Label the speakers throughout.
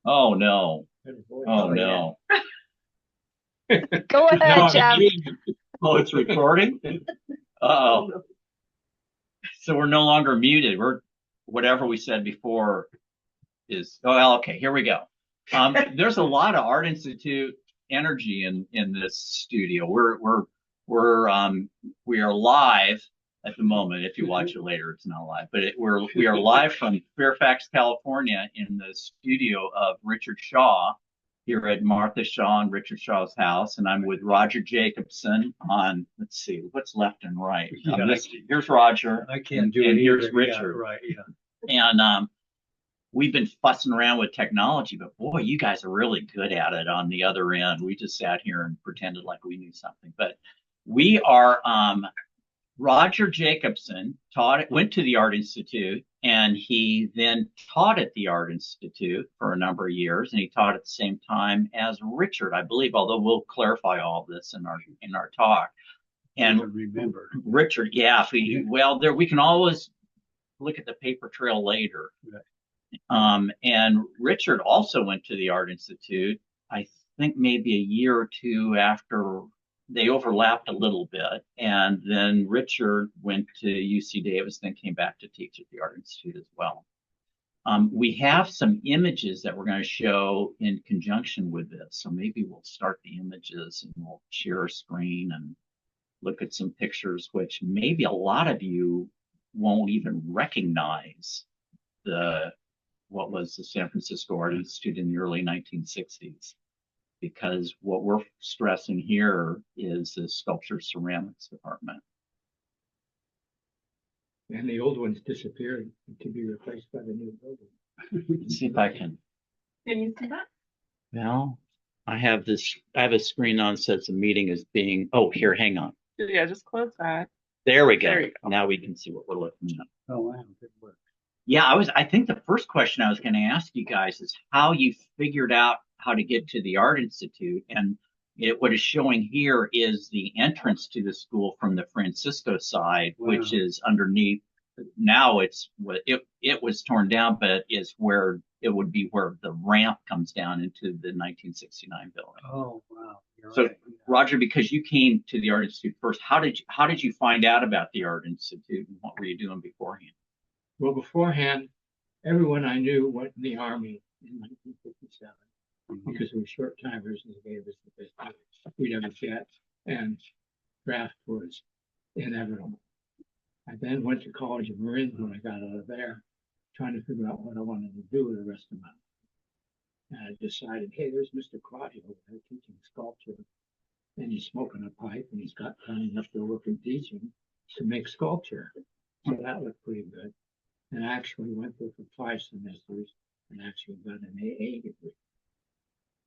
Speaker 1: Oh no. Oh
Speaker 2: Yeah.
Speaker 1: no.
Speaker 3: Go
Speaker 1: No,
Speaker 3: ahead,
Speaker 1: I'm
Speaker 3: Jeff.
Speaker 1: muted. Oh, it's recording? Uh-oh. So we're no longer muted. We're whatever we said before is well, okay, here we go. There's a lot of Art Institute energy in this studio. We are live at the moment. If you watch it later, it's not live, but we are live from Fairfax, California, in the studio of Richard Shaw here at Martha Shaw and Richard Shaw's house, and I'm with Rodger Jacobsen on. Let's see what's left and right.
Speaker 2: Yeah,
Speaker 1: Here's Rodger,
Speaker 2: I can't do
Speaker 1: and
Speaker 2: it
Speaker 1: here's
Speaker 2: either. Yeah,
Speaker 1: Richard,
Speaker 2: right. Yeah.
Speaker 1: and we've been fussing around with technology, but boy, you guys are really good at it on the other end. We just sat here and pretended like we knew something. But we are Rodger Jacobsen went to the Art Institute, and he then taught at the Art Institute for a number of years, and he taught at the same time as Richard, I believe, although we'll clarify all of this in our talk. And
Speaker 2: Remember.
Speaker 1: Richard, yeah, we can always look at the paper trail later.
Speaker 2: Right.
Speaker 1: And Richard also went to the Art Institute, I think maybe a year or two after they overlapped a little bit. And then Richard went to UC Davis, then came back to teach at the Art Institute as well. We have some images that we're going to show in conjunction with this. So maybe we'll start the images and we'll share a screen and look at some pictures, which maybe a lot of you won't even recognize what was the San Francisco Art Institute in the early 1960s, because what we're stressing here is the sculpture ceramics department.
Speaker 2: And the old ones disappeared to be replaced by the new building.
Speaker 1: Let's see if I can.
Speaker 3: Can you see that?
Speaker 1: Well, I have a screen on that says the meeting is being, oh, here, hang on.
Speaker 4: Yeah, just close that.
Speaker 1: There we go.
Speaker 4: There you go.
Speaker 1: Now we can see what we're looking at.
Speaker 2: Oh, wow. Good work.
Speaker 1: Yeah, I think the first question I was going to ask you guys is how you figured out how to get to the Art Institute. And what is showing here is the entrance to the school from the Francisco side,
Speaker 2: Wow.
Speaker 1: which is underneath. Now it was torn down, but is where it would be where the ramp comes down into the 1969 building.
Speaker 2: Oh, wow.
Speaker 1: So,
Speaker 2: Right.
Speaker 1: Rodger, because you came to the Art Institute first, how did you find out about the Art Institute, and what were you doing beforehand?
Speaker 2: Well, beforehand, everyone I knew went in the Army in 1957 because we were short timers and they gave us the best time. We'd have a jet, and draft was inevitable. I then went to College of Marines when I got out of there, trying to figure out what I wanted to do with the rest of my life. And I decided, hey, there's Mr. Claudio over there teaching sculpture, and he's smoking a pipe, and he's got time enough to work in teaching to make sculpture. So that looked pretty good. And I actually went there for 5 semesters and actually got an AA degree.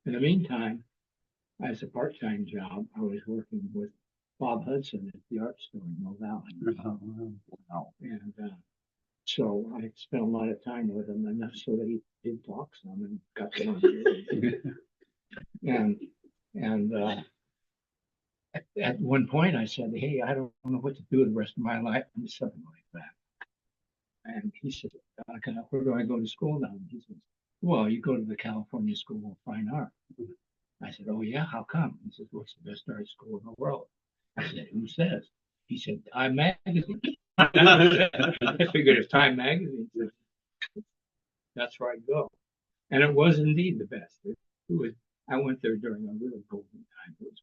Speaker 2: In the meantime, as a part-time job, I was working with Bob Hudson at the art store in Mill Valley.
Speaker 1: Wow.
Speaker 2: And so I spent a lot of time with him, enough so that he did talk some and got to know me. And at one point I said, hey, I don't know what to do the rest of my life. I'm something like that. And he said, where do I go to school now? And he says, well, you go to the California School of Fine Art. I said, oh, yeah, how come? He says, what's the best art school in the world? I said, who says? He said, Time Magazine. I figured if Time Magazine said, that's where I'd go. And it was indeed the best. I went there during a really golden time. It was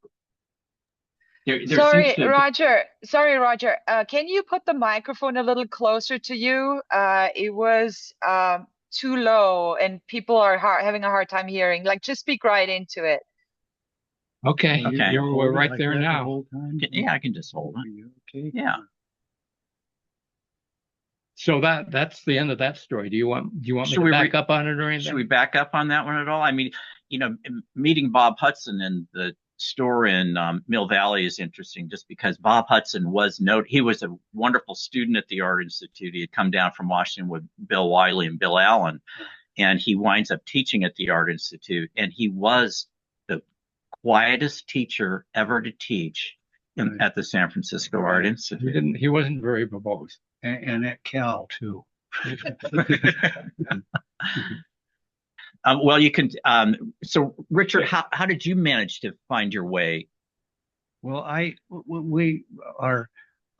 Speaker 2: great.
Speaker 3: Sorry, Rodger. Can you put the microphone a little closer to you? It was too low, and people are having a hard time hearing. Like, just speak right into it.
Speaker 2: Okay,
Speaker 1: Okay.
Speaker 2: we're right like there now.
Speaker 1: Yeah, I can just hold it.
Speaker 2: Okay.
Speaker 1: Yeah.
Speaker 2: So that's the end of that story. Do you want me to back up on it or anything?
Speaker 1: Should we back up on that one at all? I mean, meeting Bob Hudson in the store in Mill Valley is interesting, just because Bob Hudson he was a wonderful student at the Art Institute. He had come down from Washington with Bill Wiley and Bill Allen, and he winds up teaching at the Art Institute, and he was the quietest teacher ever to teach at the San Francisco Art Institute.
Speaker 2: He wasn't very verbose, and at Cal too.
Speaker 1: Well, you can. So, Richard, how did you manage to find your way?
Speaker 4: Well, we are.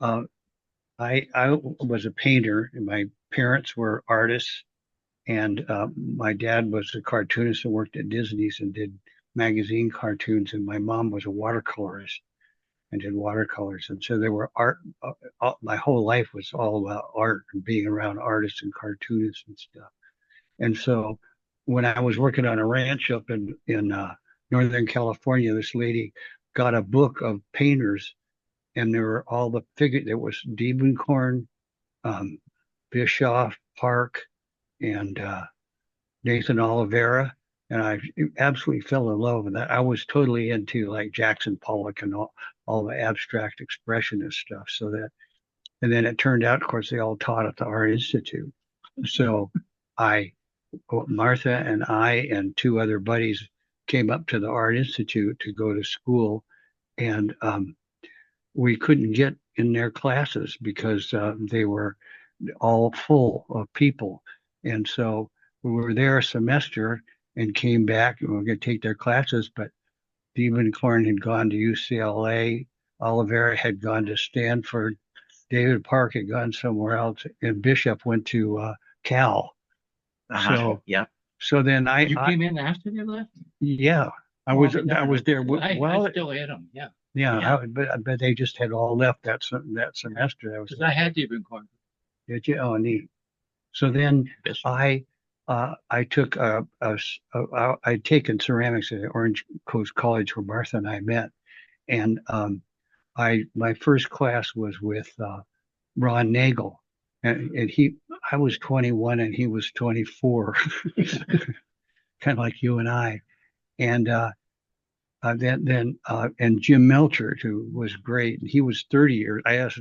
Speaker 4: Uh, I was a painter, and my parents were artists, and my dad was a cartoonist and worked at Disney's and did magazine cartoons, and my mom was a watercolorist and did watercolors, and so there were art. My whole life was all about art and being around artists and cartoonists and stuff. And so when I was working on a ranch up in Northern California, this lady got a book of painters, and there were all the figure. There was Diebenkorn, um, Bischoff, Park, and Nathan Oliveira, and I absolutely fell in love with that. I was totally into like Jackson Pollock and all the abstract expressionist stuff. So that, and then it turned out, of course, they all taught at the Art Institute. So I, Martha and I and two other buddies came up to the Art Institute to go to school, and we couldn't get in their classes because they were all full of people. And so we were there a semester and came back and we were going to take their classes, but Stephen Korn had gone to UCLA, Oliveira had gone to Stanford, David Park had gone somewhere else, and Bishop went to Cal. So
Speaker 1: Yeah.
Speaker 4: So then
Speaker 2: You came in after they left?
Speaker 4: yeah, I was there.
Speaker 2: I still had them, yeah.
Speaker 4: Yeah, but they just had all left that semester. That was
Speaker 2: Because I had Diebenkorn.
Speaker 4: Did you? Oh, neat. So then I took I'd taken ceramics at Orange Coast College where Martha and I met, and my first class was with Ron Nagel, and I was 21 and he was 24, kind of like you and I, and and Jim Melcher, who was great, and he was 30 years. I asked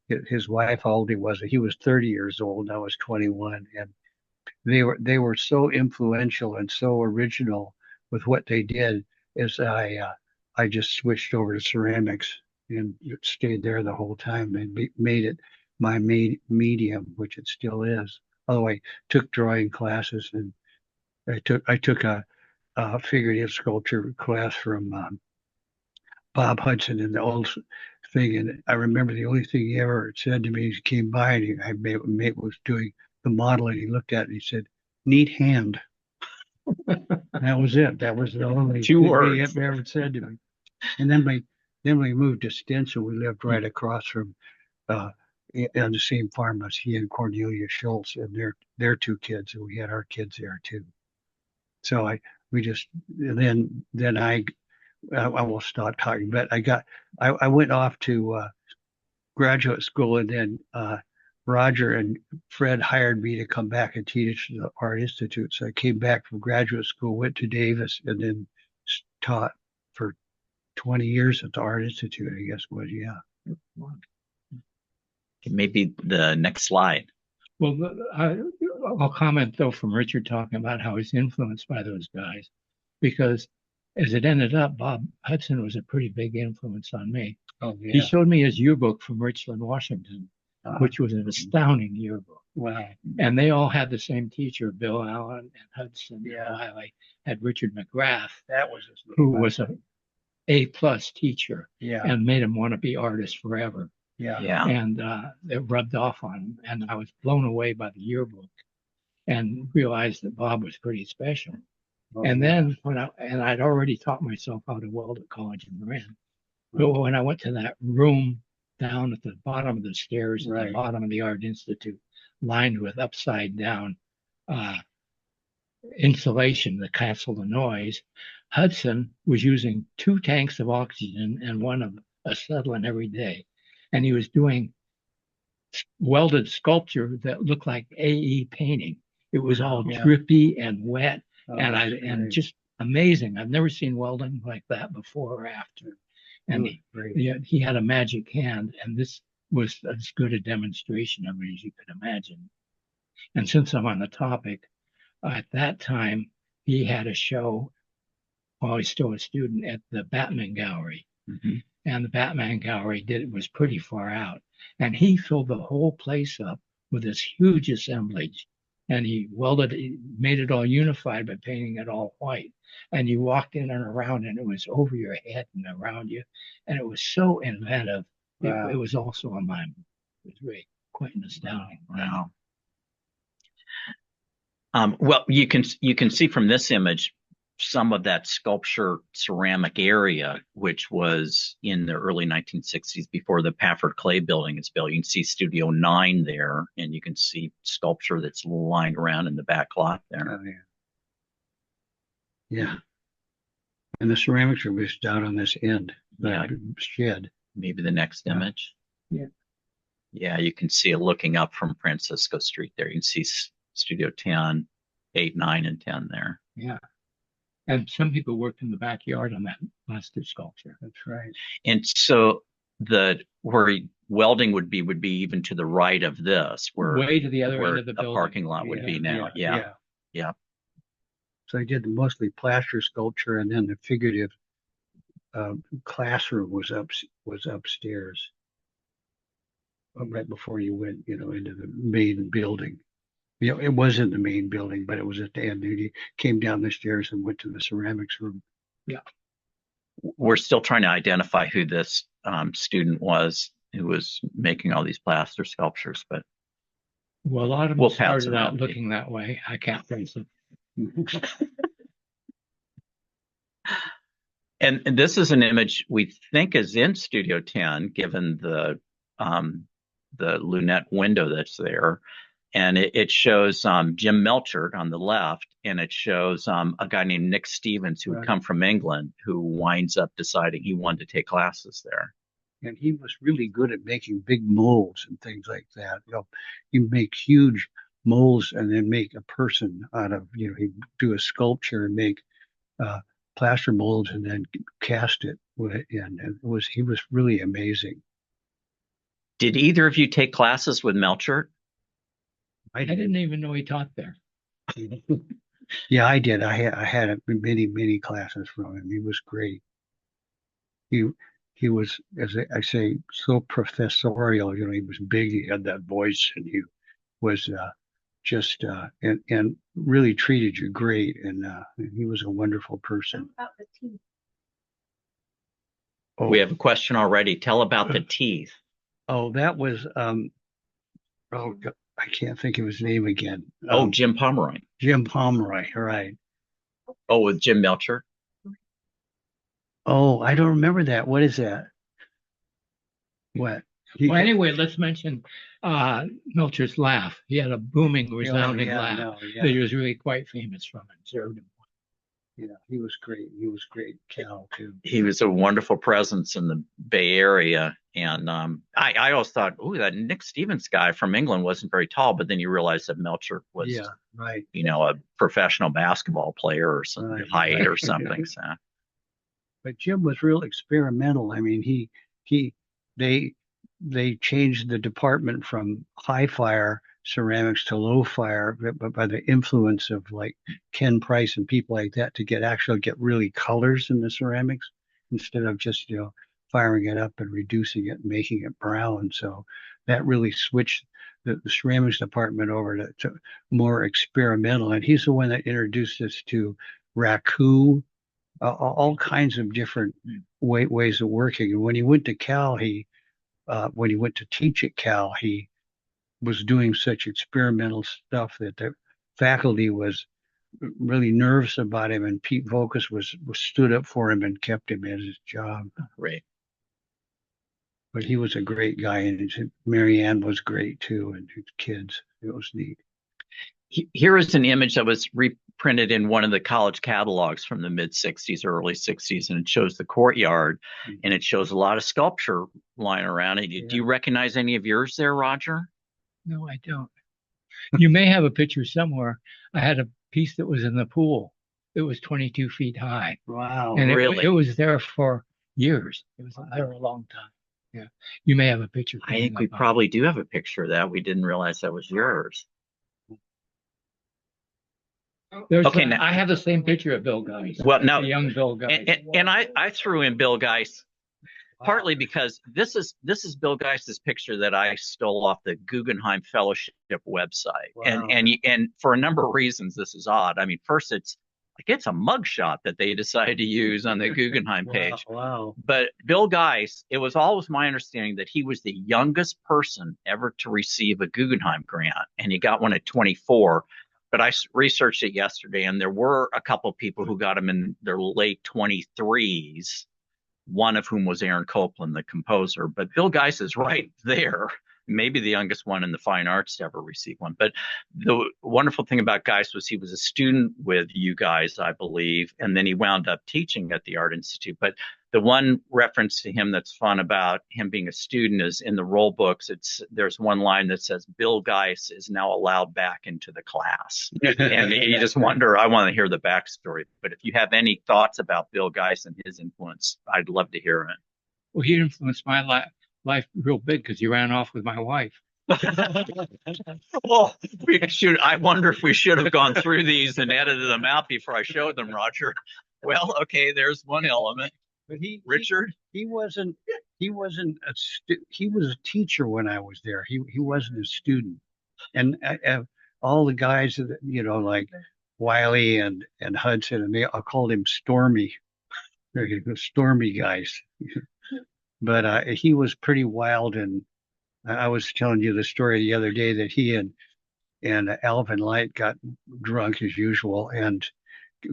Speaker 4: his wife how old he was. He was 30 years old, and I was 21, and they were so influential and so original with what they did. As I just switched over to ceramics and stayed there the whole time and made it my main medium, which it still is. Although I took drawing classes and I took a figurative sculpture class from Bob Hudson in the old thing. And I remember the only thing he ever said to me, he came by and was doing the model, and he looked at it and he said, "Neat hand." That was it. That was the only
Speaker 1: Two
Speaker 4: thing
Speaker 1: words
Speaker 4: he ever said to me. And then we moved to Stinson. We lived right across from on the same farm as he and Cornelia Schultz and their two kids, and we had our kids there too. So then I will stop talking, but I went off to graduate school, and then Rodger and Fred hired me to come back and teach at the Art Institute. So I came back from graduate school, went to Davis, and then taught for 20 years at the Art Institute, I guess was, yeah.
Speaker 1: Maybe the next slide.
Speaker 2: Well, I'll comment though from Richard talking about how he's influenced by those guys, because as it ended up, Bob Hudson was a pretty big influence on me.
Speaker 4: Oh, yeah.
Speaker 2: He showed me his yearbook from Richland, Washington, which was an astounding yearbook.
Speaker 4: Wow.
Speaker 2: And they all had the same teacher, Bill Allen and Hudson.
Speaker 4: Yeah.
Speaker 2: I had Richard McGrath,
Speaker 4: That was
Speaker 2: who was a A+ teacher,
Speaker 4: yeah.
Speaker 2: and made him want to be artist forever.
Speaker 4: Yeah.
Speaker 1: Yeah.
Speaker 2: And it rubbed off on him. And I was blown away by the yearbook and realized that Bob was pretty special.
Speaker 4: Oh,
Speaker 2: and
Speaker 4: yeah.
Speaker 2: then I'd already taught myself how to weld at college in Marin. But when I went to that room down at the bottom of the stairs at the bottom of the Art Institute, lined with upside down insulation that canceled the noise, Hudson was using 2 tanks of oxygen and one of acetylene every day. And he was doing welded sculpture that looked like AE painting. It was all drippy and wet, and just amazing. I've never seen welding like that before or after. And he had a magic hand, and this was as good a demonstration of it as you could imagine. And since I'm on the topic, at that time, he had a show while he's still a student at the Batman Gallery.
Speaker 1: Mm-hmm.
Speaker 2: And the Batman Gallery was pretty far out. And he filled the whole place up with this huge assemblage and he made it all unified by painting it all white. And you walked in and around, and it was over your head and around you, and it was so inventive.
Speaker 4: Wow.
Speaker 2: It was also a mind. It was really quite an astounding.
Speaker 1: Wow. Well, you can see from this image some of that sculpture ceramic area, which was in the early 1960s before the Pafford Clay Building is built. You can see Studio 9 there, and you can see sculpture that's lying around in the back lot there.
Speaker 4: Oh, yeah. And the ceramics are just down on this end, shed.
Speaker 1: Maybe the next image.
Speaker 2: Yeah.
Speaker 1: Yeah, you can see it looking up from Francisco Street there. You can see Studio 10, 8, 9, and 10 there.
Speaker 2: Yeah. And some people worked in the backyard on that plaster sculpture.
Speaker 4: That's right.
Speaker 1: And so where welding would be even to the right of this,
Speaker 2: way to the other end of the building.
Speaker 1: Parking lot would be now. Yeah.
Speaker 4: So I did mostly plaster sculpture, and then the figurative classroom was upstairs, right before you went, into the main building. It wasn't the main building, but it was at the end. You came down the stairs and went to the ceramics room.
Speaker 2: Yeah.
Speaker 1: We're still trying to identify who this student was who was making all these plaster sculptures, but
Speaker 2: well, a lot of them started out looking that way. I can't trace them.
Speaker 1: And this is an image we think is in Studio 10, given the lunette window that's there. And it shows Jim Melchert on the left, and it shows a guy named Nick Stevens who had come from England, who winds up deciding he wanted to take classes there.
Speaker 4: And he was really good at making big molds and things like that. You make huge molds and then make a person out of, he'd do a sculpture and make plaster molds and then cast it. And he was really amazing.
Speaker 1: Did either of you take classes with Melchert?
Speaker 2: I didn't even know he taught there.
Speaker 4: Yeah, I did. I had many classes from him. He was great. He was, as I say, so professorial. He was big. He had that voice, and he was just and really treated you great. And he was a wonderful person.
Speaker 5: How about the teeth?
Speaker 1: Oh, we have a question already. Tell about the teeth.
Speaker 4: Oh, that was I can't think of his name again.
Speaker 1: Jim Pomeroy.
Speaker 4: Jim Pomeroy, right.
Speaker 1: Oh, with Jim Melchert?
Speaker 4: Oh, I don't remember that. What is that? What?
Speaker 2: Well, anyway, let's mention Melchert's laugh. He had a booming, resounding laugh that he was really quite famous from and served him.
Speaker 4: Yeah, he was great. He was great, Cal, too.
Speaker 1: He was a wonderful presence in the Bay Area. And I always thought, that Nick Stevens guy from England wasn't very tall, but then you realize that Melchert was, a professional basketball player or something, height or something. So.
Speaker 4: But Jim was real experimental. I mean, they changed the department from high fire ceramics to low fire, but by the influence of like Ken Price and people like that to get really colors in the ceramics instead of just firing it up and reducing it and making it brown. So that really switched the ceramics department over to more experimental. And he's the one that introduced us to raku, all kinds of different ways of working. And when he went to Cal, when he went to teach at Cal, he was doing such experimental stuff that the faculty was really nervous about him, and Pete Vokus was stood up for him and kept him at his job.
Speaker 1: Right.
Speaker 4: But he was a great guy, and Mary Ann was great too, and his kids. It was neat.
Speaker 1: Here is an image that was reprinted in one of the college catalogs from the mid 60s, early 60s, and it shows the courtyard, and it shows a lot of sculpture lying around it. Do you recognize any of yours there, Rodger?
Speaker 2: No, I don't. You may have a picture somewhere. I had a piece that was in the pool. It was 22 feet high.
Speaker 4: Wow.
Speaker 2: And
Speaker 1: really?
Speaker 2: It was there for years. It was there a long time. Yeah. You may have a picture.
Speaker 1: I think we probably do have a picture of that. We didn't realize that was yours.
Speaker 2: I have the same picture of Bill Geis.
Speaker 1: Well, now,
Speaker 2: the young Bill Geis.
Speaker 1: And I threw in Bill Geis partly because this is Bill Geist's picture that I stole off the Guggenheim Fellowship website,
Speaker 4: Wow.
Speaker 1: and for a number of reasons this is odd. I mean, first it's a mugshot that they decided to use on the Guggenheim page.
Speaker 4: Wow.
Speaker 1: But Bill Geist, it was always my understanding that he was the youngest person ever to receive a Guggenheim grant, and he got one at 24. But I researched it yesterday, and there were a couple of people who got them in their late 23s, one of whom was Aaron Copland, the composer. But Bill Geist is right there, maybe the youngest one in the fine arts to ever receive one. But the wonderful thing about Geist was he was a student with you guys, I believe, and then he wound up teaching at the Art Institute. But the one reference to him that's fun about him being a student is in the roll books. There's one line that says Bill Geist is now allowed back into the class, and you just wonder. I want to hear the backstory. But if you have any thoughts about Bill Geist and his influence, I'd love to hear it.
Speaker 2: Well, he influenced my life real big because he ran off with my wife.
Speaker 1: Well, I wonder if we should have gone through these and edited them out before I showed them, Rodger. Well, okay, there's one element.
Speaker 4: But
Speaker 1: Richard,
Speaker 4: he was a teacher when I was there. He wasn't a student. And all the guys that, like Wiley and Hudson, and I called him Stormy. Stormy guys. But he was pretty wild, and I was telling you the story the other day that he and Alvin Light got drunk as usual and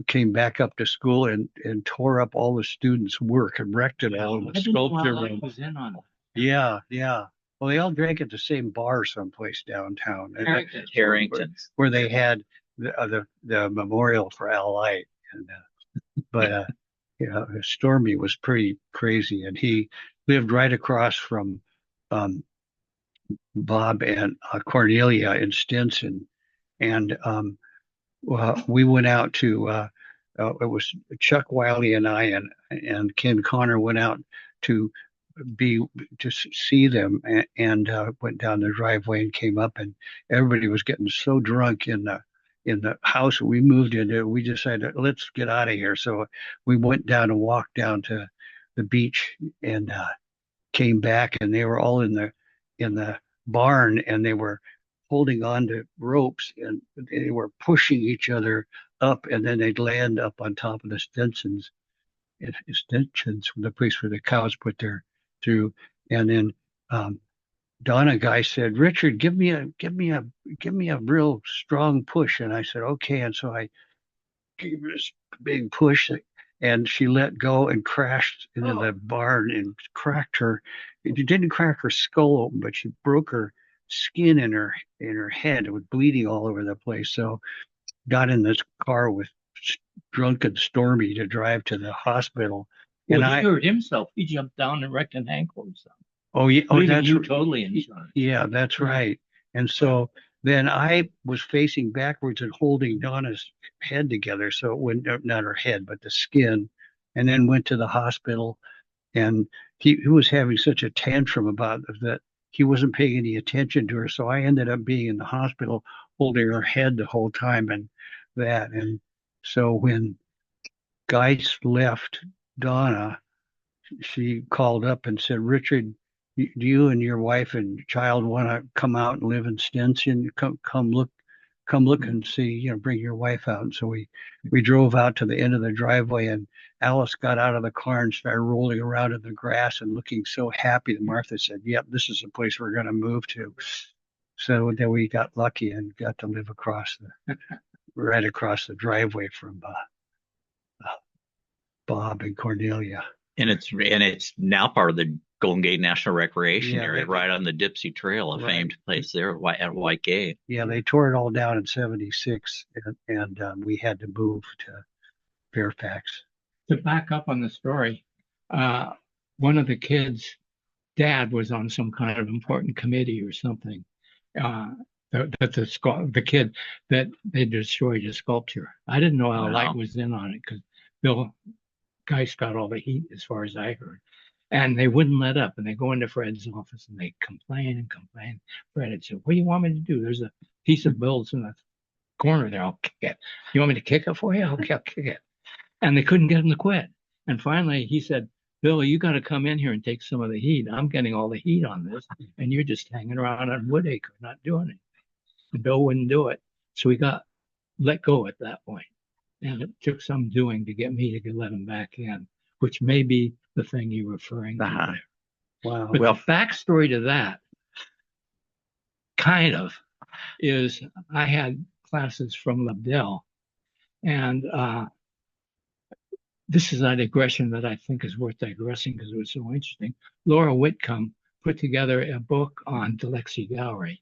Speaker 4: came back up to school and tore up all the students' work and wrecked it all in the sculpture room.
Speaker 2: Was in on it.
Speaker 4: Yeah. Well, they all drank at the same bar someplace downtown,
Speaker 1: Harrington's,
Speaker 4: where they had the memorial for Al Light. But Stormy was pretty crazy, and he lived right across from Bob and Cornelia in Stinson, and we went out to it was Chuck Wiley and I and Ken Connor went out to see them, and went down the driveway and came up, and everybody was getting so drunk in the house we moved into. We decided, let's get out of here. So we went down and walked down to the beach and came back, and they were all in the barn, and they were holding on to ropes, and they were pushing each other up, and then they'd land up on top of the Stinsons, the place where the cows put their through. And then Donna guy said, "Richard, give me a real strong push." And I said, "Okay." And so I gave her this big push, and she let go and crashed into the barn and cracked her. It didn't crack her skull open, but she broke her skin in her head. It was bleeding all over the place. So got in this car with drunken Stormy to drive to the hospital.
Speaker 2: Well, and he hurt himself. He jumped down and wrecked an ankle himself.
Speaker 4: Oh yeah,
Speaker 2: that's you totally insurance.
Speaker 4: Yeah, that's right. And so then I was facing backwards and holding Donna's head together, so it went, not her head, but the skin, and then went to the hospital. And he was having such a tantrum about that he wasn't paying any attention to her. So I ended up being in the hospital holding her head the whole time and that. And so when Geist left Donna, she called up and said, "Richard, do you and your wife and child want to come out and live in Stinson? Come look and see, bring your wife out." And so we drove out to the end of the driveway, and Alice got out of the car and started rolling around in the grass and looking so happy that Martha said, "Yep, this is the place we're going to move to." So then we got lucky and got to live right across the driveway from Bob and Cornelia.
Speaker 1: And it's now part of the Golden Gate National Recreation Area, right on the Dipsy Trail, a famed place there at White Gate.
Speaker 4: Yeah, they tore it all down in '76, and we had to move to Fairfax.
Speaker 2: To back up on the story, one of the kids' dad was on some kind of important committee or something. The kid that they destroyed his sculpture. I didn't know Al Light was in on it because Bill Geist got all the heat, as far as I heard. And they wouldn't let up, and they go into Fred's office and they complain and complain. Fred had said, "What do you want me to do? There's a piece of bills in the corner there. I'll kick it. You want me to kick it for you? Okay, I'll kick it." And they couldn't get him to quit. And finally he said, Bill, you got to come in here and take some of the heat. I'm getting all the heat on this, and you're just hanging around on Woodacre, not doing anything. And Bill wouldn't do it. So we got let go at that point. And it took some doing to get me to let him back in, which may be the thing you're referring to there.
Speaker 4: Wow.
Speaker 2: But the backstory to that kind of is I had classes from Labdell, and this is a digression that I think is worth digressing because it was so interesting. Laura Whitcomb put together a book on Dilexi Gallery,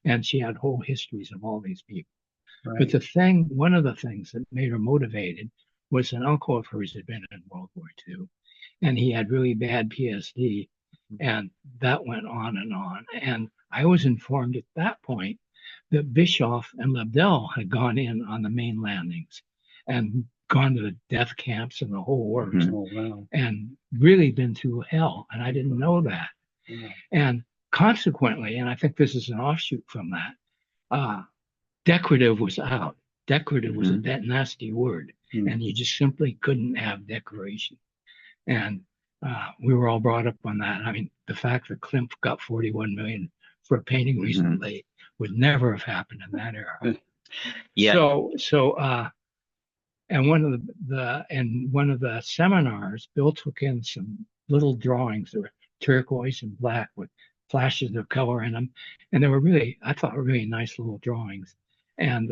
Speaker 2: and she had whole histories of all these people. Right. But one of the things that made her motivated was an uncle of hers had been in World War II, and he had really bad PSD, and that went on and on. And I was informed at that point that Bischoff and Labdell had gone in on the main landings and gone to the death camps and the whole works, and really been through hell. And I didn't know that. And consequently, and I think this is an offshoot from that, decorative was out. Decorative was a nasty word, and you just simply couldn't have decoration. And we were all brought up on that. I mean, the fact that Klimt got 41 million for a painting recently would never have happened in that era. And one of the seminars, Bill took in some little drawings that were turquoise and black with flashes of color in them, and they were really, I thought, really nice little drawings. And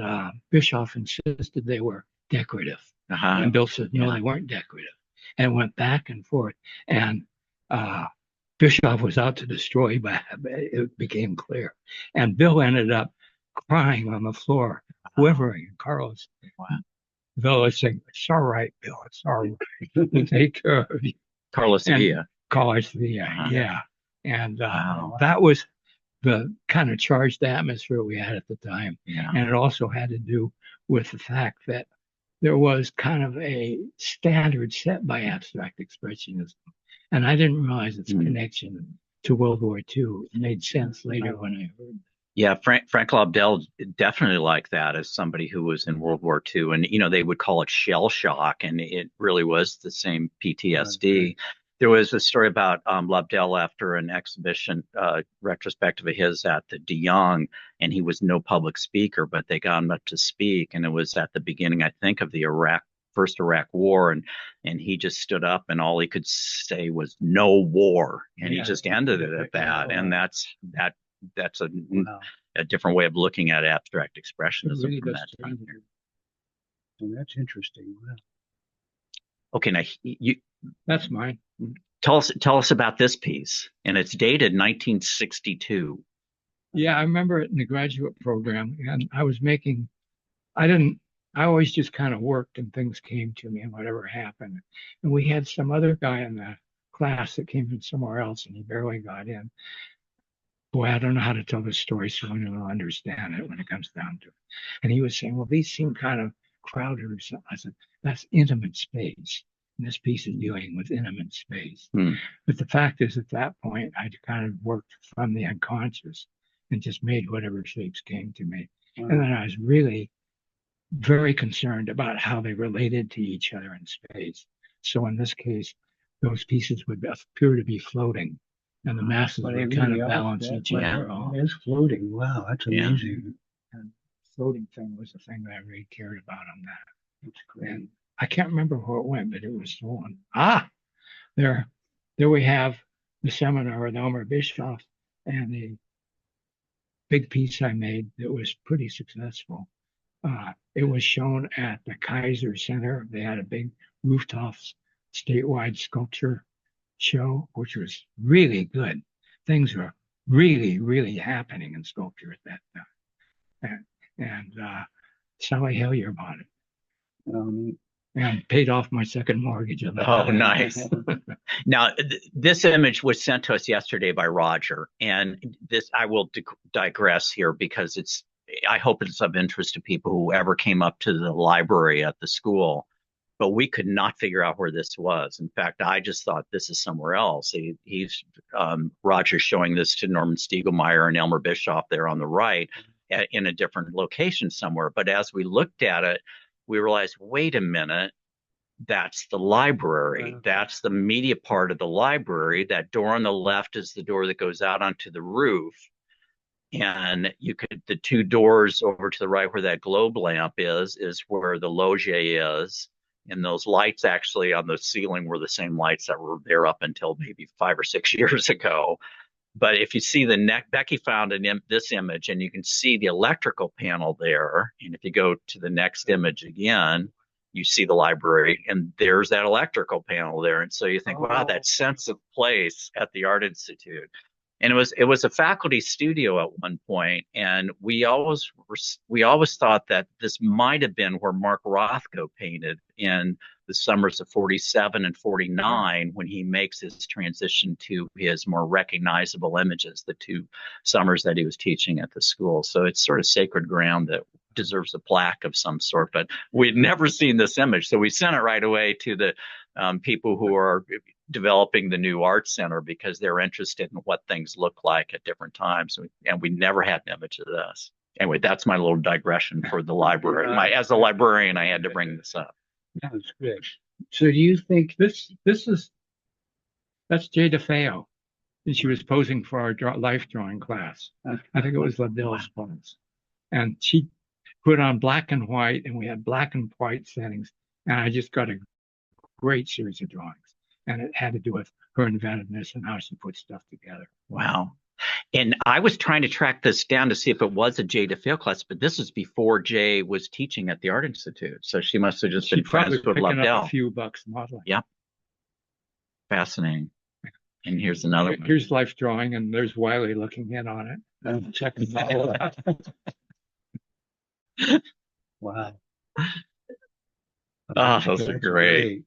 Speaker 2: Bischoff insisted they were decorative, and Bill said no, they weren't decorative, and it went back and forth. And Bischoff was out to destroy, but it became clear. And Bill ended up crying on the floor, quivering. And Carlos, Bill was saying, "It's all right, Bill. It's all right. We'll take care of you."
Speaker 1: Carlos Villa.
Speaker 2: Carlos Villa, yeah. And that was the kind of charged atmosphere we had at the time. And it also had to do with the fact that there was kind of a standard set by abstract expressionism. And I didn't realize its connection to World War II. It made sense later when I heard it.
Speaker 1: Yeah, Frank Labdell definitely like that as somebody who was in World War II. And, they would call it shell shock, and it really was the same PTSD. There was a story about Labdell after an exhibition retrospective of his at the De Young, and he was no public speaker, but they got him up to speak. And it was at the beginning, I think, of the first Iraq War. And he just stood up, and all he could say was no war. And he just ended it at that. And that's a different way of looking at abstract expressionism really from that time here.
Speaker 4: Well, that's interesting. Wow.
Speaker 1: Okay, now
Speaker 2: that's mine.
Speaker 1: Tell us about this piece, and it's dated 1962.
Speaker 2: Yeah, I remember it in the graduate program, and I always just kind of worked and things came to me and whatever happened. And we had some other guy in the class that came from somewhere else, and he barely got in. Boy, I don't know how to tell this story so anyone will understand it when it comes down to it. And he was saying, well, these seem kind of crowded or something. I said, that's intimate space. And this piece is dealing with intimate space. But the fact is, at that point, I kind of worked from the unconscious and just made whatever shapes came to me. And then I was really very concerned about how they related to each other in space. So in this case, those pieces would appear to be floating, and the masses would kind of balance each other off.
Speaker 4: It's floating. Wow, that's amazing.
Speaker 2: And floating thing was the thing that I really cared about on that. That's great. And I can't remember where it went, but it was stolen. There we have the seminar with Elmer Bischoff and the big piece I made that was pretty successful. It was shown at the Kaiser Center. They had a big rooftop statewide sculpture show, which was really good. Things were really, really happening in sculpture at that time. And Sally Hillier bought it. And paid off my second mortgage on that.
Speaker 1: Oh, nice. Now, this image was sent to us yesterday by Rodger, and I will digress here because I hope it's of interest to people who ever came up to the library at the school, but we could not figure out where this was. In fact, I just thought this is somewhere else. Rodger's showing this to Norman Stiegelmeier and Elmer Bischoff there on the right in a different location somewhere. But as we looked at it, we realized, wait a minute, that's the library. That's the media part of the library. That door on the left is the door that goes out onto the roof. And the two doors over to the right where that globe lamp is where the loggia is. And those lights actually on the ceiling were the same lights that were there up until maybe 5 or 6 years ago. But if you see Becky found this image, and you can see the electrical panel there. And if you go to the next image again, you see the library, and there's that electrical panel there. And so you think, wow, that sense of place at the Art Institute. And it was a faculty studio at one point, and we always thought that this might have been where Mark Rothko painted in the summers of 47 and 49 when he makes his transition to his more recognizable images, the 2 summers that he was teaching at the school. So it's sort of sacred ground that deserves a plaque of some sort, but we'd never seen this image. So we sent it right away to the people who are developing the new art center because they're interested in what things look like at different times. And we never had an image of this. Anyway, that's my little digression for the library. As a librarian, I had to bring this up.
Speaker 4: That's good. So do you think
Speaker 2: that's Jay DeFeo, and she was posing for our life drawing class. I think it was Liddell's pose, and she put on black and white, and we had black and white settings, and I just got a great series of drawings. And it had to do with her inventiveness and how she put stuff together.
Speaker 1: Wow. And I was trying to track this down to see if it was a Jay DeFeo class, but this was before Jay was teaching at the Art Institute. So she must have just been friends with Liddell.
Speaker 2: A few bucks modeling.
Speaker 1: Yep. Fascinating. And here's another one.
Speaker 2: Here's life drawing, and there's Wiley looking in on it. I'm checking that out.
Speaker 4: Wow.
Speaker 1: Oh, those are great.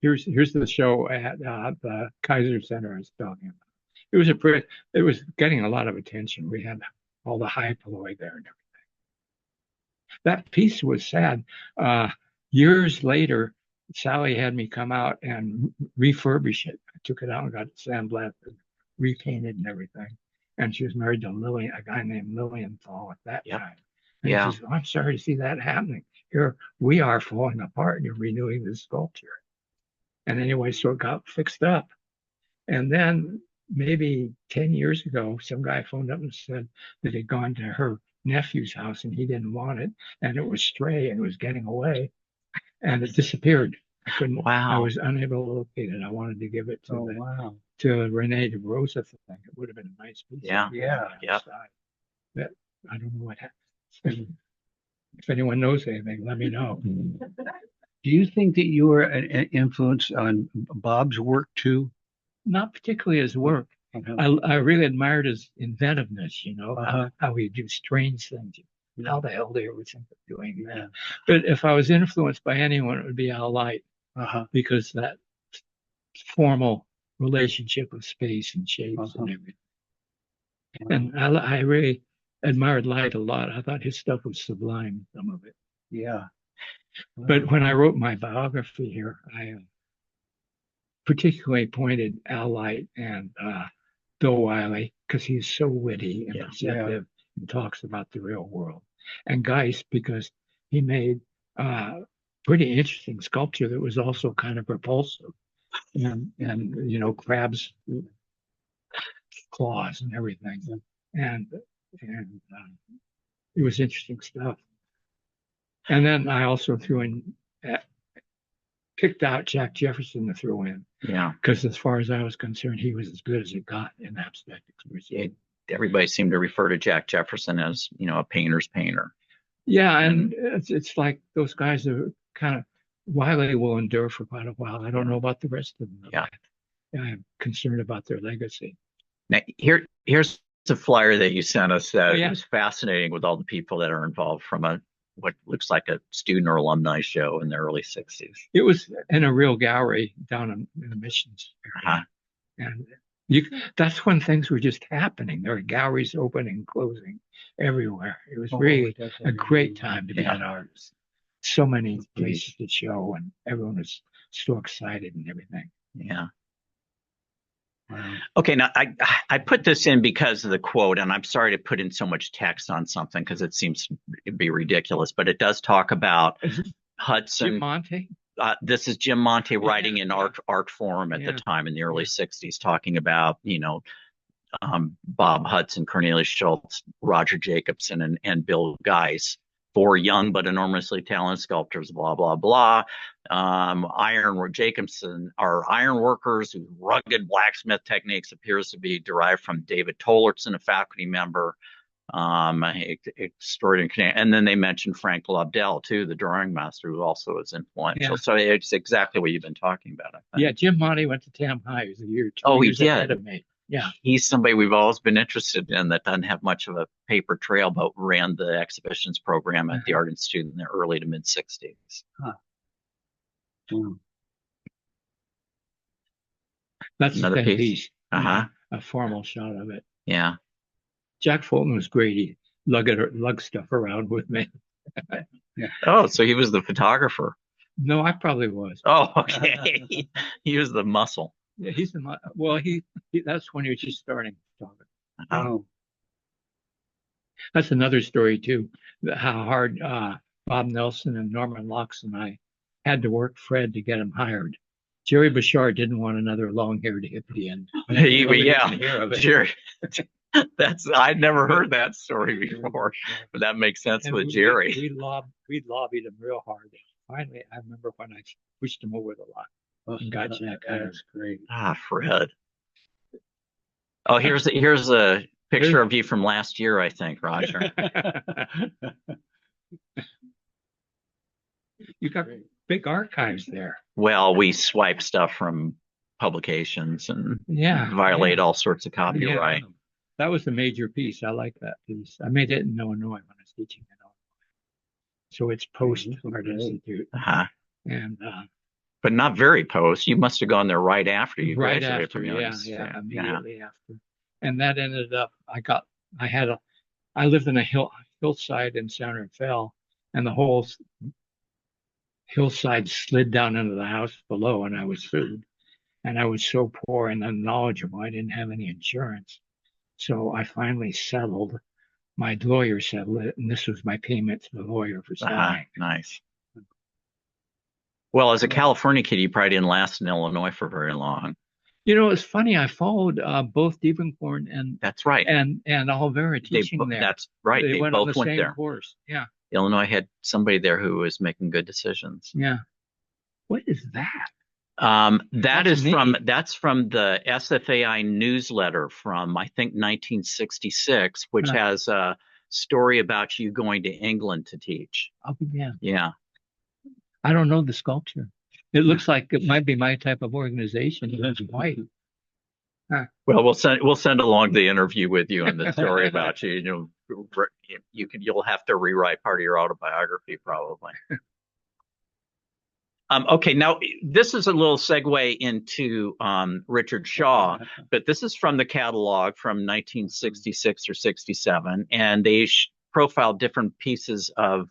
Speaker 2: Here's the show at the Kaiser Center I was talking about. It was getting a lot of attention. We had all the high polloi there and everything. That piece was sad. Years later, Sally had me come out and refurbish it. I took it out and got it sandblasted, repainted and everything. And she was married to a guy named Lilienthal at that time. And she said, I'm sorry to see that happening. Here we are falling apart and you're renewing this sculpture. And anyway, so it got fixed up. And then maybe 10 years ago, some guy phoned up and said that he'd gone to her nephew's house and he didn't want it. And it was stray and it was getting away. And it disappeared. I was unable to locate it. I wanted to give it to to Renee de Rosa thing. It would have been a nice piece.
Speaker 1: Yeah.
Speaker 2: But I don't know what happened. If anyone knows anything, let me know.
Speaker 4: Do you think that you were an influence on Bob's work too?
Speaker 2: Not particularly his work. I really admired his inventiveness, how he do strange things. How the hell do you ever think of doing that? But if I was influenced by anyone, it would be Al Light, because that formal relationship of space and shapes and everything. And I really admired Light a lot. I thought his stuff was sublime, some of it.
Speaker 4: Yeah.
Speaker 2: But when I wrote my biography here, I particularly pointed Al Light and Bill Wiley, because he's so witty and perceptive and talks about the real world. And Geist, because he made pretty interesting sculpture that was also kind of repulsive. And crabs' claws and everything. And it was interesting stuff. And then I also picked out Jack Jefferson to throw in.
Speaker 1: Yeah.
Speaker 2: Because as far as I was concerned, he was as good as it got in abstract expression.
Speaker 1: Everybody seemed to refer to Jack Jefferson as, a painter's painter.
Speaker 2: Yeah, and it's like those guys are kind of, Wiley will endure for quite a while. I don't know about the rest of them.
Speaker 1: Yeah.
Speaker 2: I'm concerned about their legacy.
Speaker 1: Now, here's the flyer that you sent us that is fascinating with all the people that are involved from what looks like a student or alumni show in the early 60s.
Speaker 2: It was in a real gallery down in the Missions area. And that's when things were just happening. There were galleries opening and closing everywhere. It was really a great time to be an artist. So many places to show, and everyone was so excited and everything.
Speaker 1: Yeah. Wow. Okay, now I put this in because of the quote, and I'm sorry to put in so much text on something because it seems to be ridiculous, but it does talk about Hudson.
Speaker 2: Jim Monte.
Speaker 1: This is Jim Monte writing in Art Forum at the time in the early 60s, talking about, Bob Hudson, Cornelius Schultz, Rodger Jacobsen, and Bill Geis, 4 young but enormously talented sculptors, blah, blah, blah. Jacobsen are iron workers whose rugged blacksmith techniques appears to be derived from David Tollertson, a faculty member. Extraordinary. And then they mentioned Frank Lobdell, too, the drawing master, who also is influential. Yeah. So it's exactly what you've been talking about, I think.
Speaker 2: Yeah, Jim Monte went to Tam High. He was a year or 2
Speaker 1: Oh,
Speaker 2: years
Speaker 1: he
Speaker 2: ahead
Speaker 1: did.
Speaker 2: of me. Yeah.
Speaker 1: He's somebody we've always been interested in that doesn't have much of a paper trail, but ran the exhibitions program at the Art Institute in the early to mid 60s. Huh.
Speaker 2: That's another piece.
Speaker 1: A
Speaker 2: formal shot of it.
Speaker 1: Yeah.
Speaker 2: Jack Fulton was great. He lugged stuff around with me.
Speaker 1: Yeah. Oh, so he was the photographer.
Speaker 2: No, I probably was.
Speaker 1: Oh, okay. He was the muscle.
Speaker 2: Yeah, he's the that's when he was just starting photography.
Speaker 1: Oh.
Speaker 2: That's another story too. How hard Bob Nelson and Norman Lux and I had to work Fred to get him hired. Jerry Bouchard didn't want another long-haired hippie, and
Speaker 1: Jerry. I'd never heard that story before, but that makes sense with Jerry.
Speaker 2: We lobbied him real hard. Finally, I remember when I pushed him over the line and got Jack.
Speaker 4: That's great.
Speaker 1: Fred. Oh, here's a picture of you from last year, I think, Rodger.
Speaker 2: You got big archives there.
Speaker 1: Well, we swipe stuff from publications and violate all sorts of copyright.
Speaker 2: Yeah. That was the major piece. I like that piece. I made it in Illinois when I was teaching in Illinois. So it's post Art Institute. And
Speaker 3: but not very post. You must have gone there right after you
Speaker 2: right
Speaker 3: graduated
Speaker 2: after,
Speaker 3: from
Speaker 2: immediately after. And that ended up, I lived in a hillside in San Rafael, and the whole hillside slid down into the house below, and I was sued. And I was so poor and unknowledgeable, I didn't have any insurance. So I finally settled. My lawyer settled it, and this was my payment to the lawyer for settling.
Speaker 3: Nice. Well, as a California kid, you probably didn't last in Illinois for very long.
Speaker 2: You know, it's funny. I followed both Diebenkorn and
Speaker 3: that's right,
Speaker 2: and Olvera teaching there.
Speaker 3: That's right.
Speaker 2: They
Speaker 3: both
Speaker 2: on the
Speaker 3: went
Speaker 2: same
Speaker 3: there.
Speaker 2: Course. Yeah.
Speaker 3: Illinois had somebody there who was making good decisions.
Speaker 2: Yeah. What is that?
Speaker 3: That's from the SFAI newsletter from I think 1966, which has a story about you going to England to teach.
Speaker 2: Oh yeah.
Speaker 3: Yeah.
Speaker 2: I don't know the sculpture. It looks like it might be my type of organization. It's white.
Speaker 3: Well, we'll send along the interview with you and the story about you. You'll have to rewrite part of your autobiography probably. Okay, now this is a little segue into Richard Shaw, but this is from the catalog from 1966 or 67, and they profiled different pieces of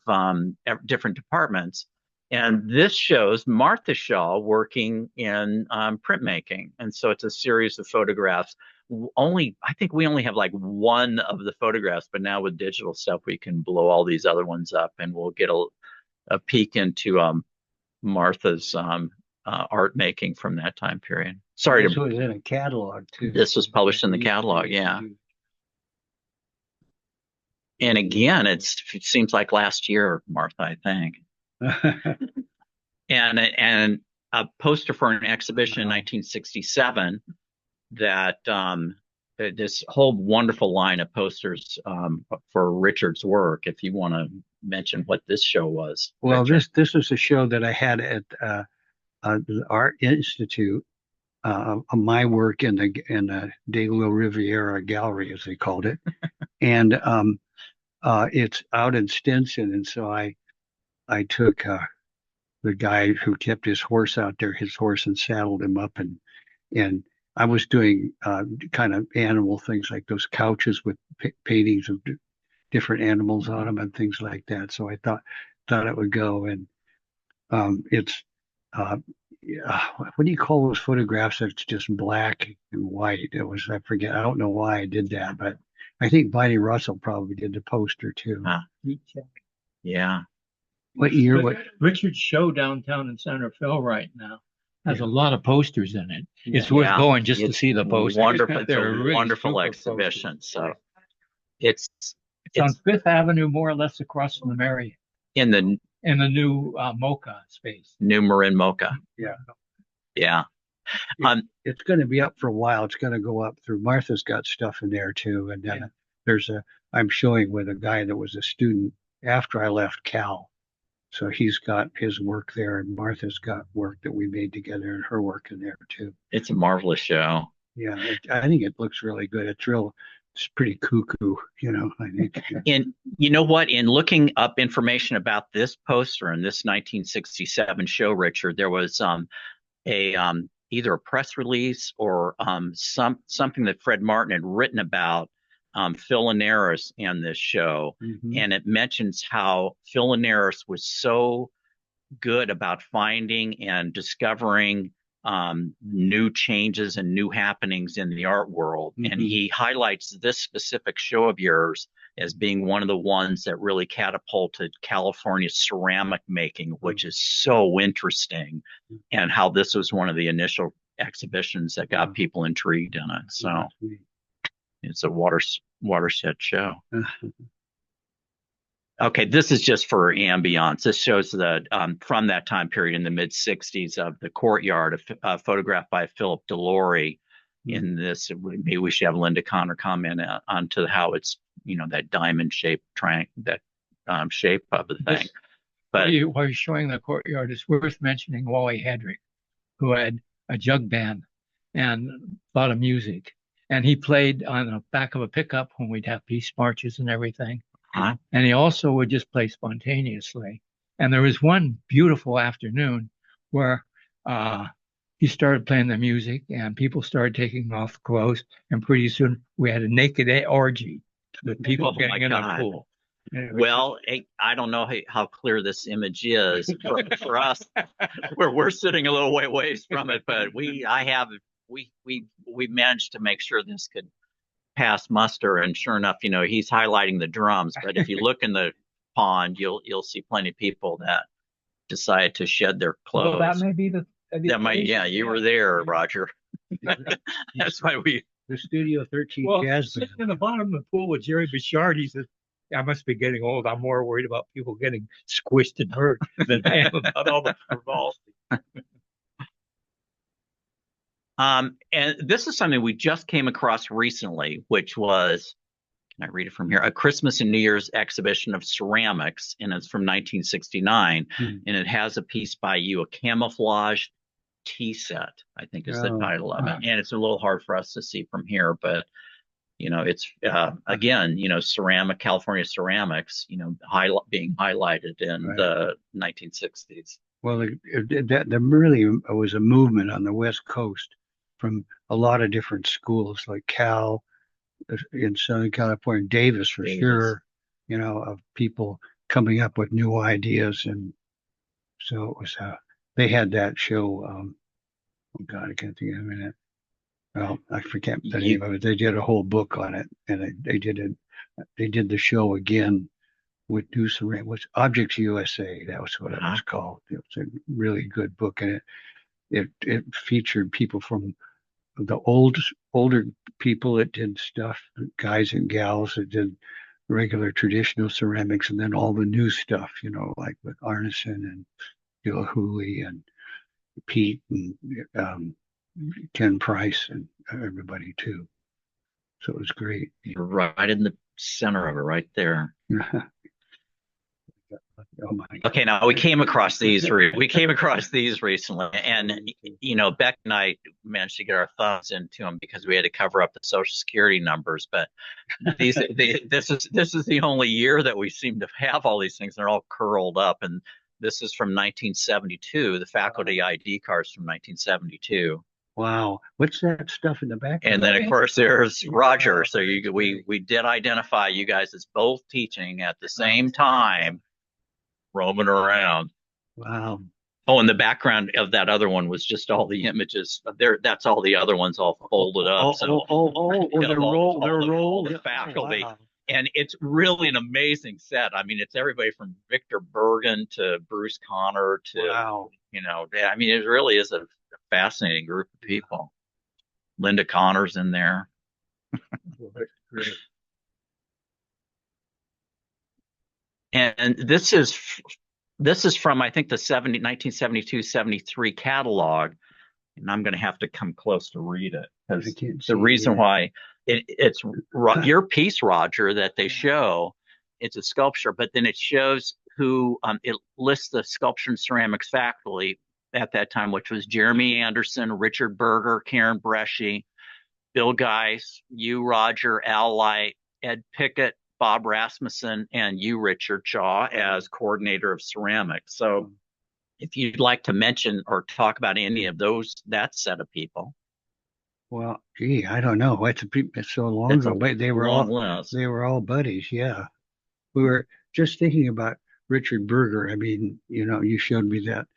Speaker 3: different departments. And this shows Martha Shaw working in printmaking. And so it's a series of photographs. I think we only have like one of the photographs, but now with digital stuff, we can blow all these other ones up and we'll get a peek into Martha's art making from that time period. Sorry.
Speaker 4: This was in a catalog too.
Speaker 3: This was published in the catalog, yeah. And again, it seems like last year, Martha, I think. and a poster for an exhibition in 1967 that this whole wonderful line of posters for Richard's work. If you want to mention what this show was.
Speaker 4: Well, Richard. This was a show that I had at the Art Institute. My work in the De La Riviera Gallery, as they called it, and it's out in Stinson, and so I took the guy who kept his horse out there, his horse, and saddled him up, and I was doing kind of animal things like those couches with paintings of different animals on them and things like that. So I thought it would go, and it's what do you call those photographs that's just black and white? I forget. I don't know why I did that, but I think Bonnie Russell probably did the poster too.
Speaker 3: Yeah.
Speaker 4: What year?
Speaker 2: But
Speaker 4: What?
Speaker 2: Richard's show downtown in Center Phil right now has a lot of posters in it. It's worth
Speaker 1: Yeah,
Speaker 2: going just to
Speaker 1: it's
Speaker 2: see the posters.
Speaker 1: wonderful. It's
Speaker 2: They're
Speaker 1: a
Speaker 2: really
Speaker 1: wonderful
Speaker 2: super
Speaker 1: exhibition.
Speaker 2: posters.
Speaker 1: So it's
Speaker 2: It's on Fifth Avenue, more or less across from the Marriott,
Speaker 1: in the
Speaker 2: in the new Mocha space.
Speaker 1: new Marin Mocha.
Speaker 4: Yeah.
Speaker 1: Yeah.
Speaker 4: It's going to be up for a while. It's going to go up through. Martha's got stuff in there too, and then I'm showing with a guy that was a student after I left Cal. So he's got his work there, and Martha's got work that we made together, and her work in there too.
Speaker 1: It's a marvelous show.
Speaker 4: Yeah, I think it looks really good. It's pretty cuckoo, I think.
Speaker 1: And you know what? In looking up information about this poster in this 1967 show, Richard, there was either a press release or something that Fred Martin had written about Phil Linares and this show.
Speaker 4: Mm-hmm.
Speaker 1: And it mentions how Phil Linares was so good about finding and discovering new changes and new happenings in the art world.
Speaker 4: Mm-hmm.
Speaker 1: And he highlights this specific show of yours as being one of the ones that really catapulted California ceramic making, which is so interesting, and how this was one of the initial exhibitions that got people intrigued in it. So it's a watershed show. Okay, this is just for ambiance. This shows that from that time period in the mid 60s of the courtyard, photographed by Philip Delory. In this, maybe we should have Linda Connor comment onto how it's, that diamond shaped shape of the thing. But
Speaker 2: while you're showing the courtyard, it's worth mentioning Wally Hedrick, who had a jug band and a lot of music. And he played on the back of a pickup when we'd have peace marches and everything.
Speaker 1: Huh?
Speaker 2: And he also would just play spontaneously. And there was one beautiful afternoon where he started playing the music and people started taking off clothes. And pretty soon we had a naked orgy with people getting in the pool.
Speaker 1: Well, I don't know how clear this image is for us, where we're sitting a little ways from it, but we managed to make sure this could pass muster, and sure enough, he's highlighting the drums. But if you look in the pond, you'll see plenty of people that decide to shed their clothes.
Speaker 2: Well, that may be
Speaker 1: yeah, you were there, Rodger. That's why
Speaker 4: the Studio 13 jazz band.
Speaker 2: In the bottom of the pool with Jerry Bichard, he says, I must be getting old. I'm more worried about people getting squished and hurt than I am about all the frivolity.
Speaker 1: And this is something we just came across recently, which was, can I read it from here? A Christmas and New Year's exhibition of ceramics, and it's from 1969. And it has a piece by you, a camouflage tea set, I think is the title of it. And it's a little hard for us to see from here, but it's again, California ceramics, being highlighted in the 1960s.
Speaker 4: Well, there really was a movement on the West Coast from a lot of different schools, like Cal in Southern California, Davis for sure, of people coming up with new ideas. And so it was, they had that show. Oh God, I can't think of a minute. Well, I forget the name of it. They did a whole book on it, and they did the show again with new ceramic. Was Objects USA? That was what it was called. It was a really good book, and it featured people from the older people that did stuff, guys and gals that did regular traditional ceramics, and then all the new stuff, like with Arneson and Bill Hooley and Pete and Ken Price and everybody too. So it was great.
Speaker 1: You're right in the center of it, right there.
Speaker 4: Oh my God.
Speaker 1: Okay, now we came across these recently, and Beck and I managed to get our thumbs into them because we had to cover up the Social Security numbers. But this is the only year that we seem to have all these things. They're all curled up, and this is from 1972. The faculty ID cards from 1972.
Speaker 4: Wow, what's that stuff in the back?
Speaker 1: And then of course there's Rodger. So we did identify you guys as both teaching at the same time, roaming around.
Speaker 4: Wow.
Speaker 1: Oh, and the background of that other one was just all the images there. That's all the other ones all folded up.
Speaker 4: The roll.
Speaker 1: The faculty.
Speaker 4: Wow.
Speaker 1: And it's really an amazing set. I mean, it's everybody from Victor Bergen to Bruce Conner to,
Speaker 4: Wow.
Speaker 1: I mean, it really is a fascinating group of people. Linda Connor's in there.
Speaker 4: Great.
Speaker 1: And this is from, I think, the 1972-73 catalog. And I'm going to have to come close to read it because the reason why it's your piece, Rodger, that they show, it's a sculpture, but then it shows who it lists the sculpture and ceramics faculty at that time, which was Jeremy Anderson, Richard Berger, Karen Bresci, Bill Geis, you, Rodger, Al Light, Ed Pickett, Bob Rasmussen, and you, Richard Shaw, as coordinator of ceramics. So if you'd like to mention or talk about any of that set of people.
Speaker 4: Well, gee, I don't know. It's so long ago, but they were all buddies. Yeah. We were just thinking about Richard Berger. I mean, you showed me that,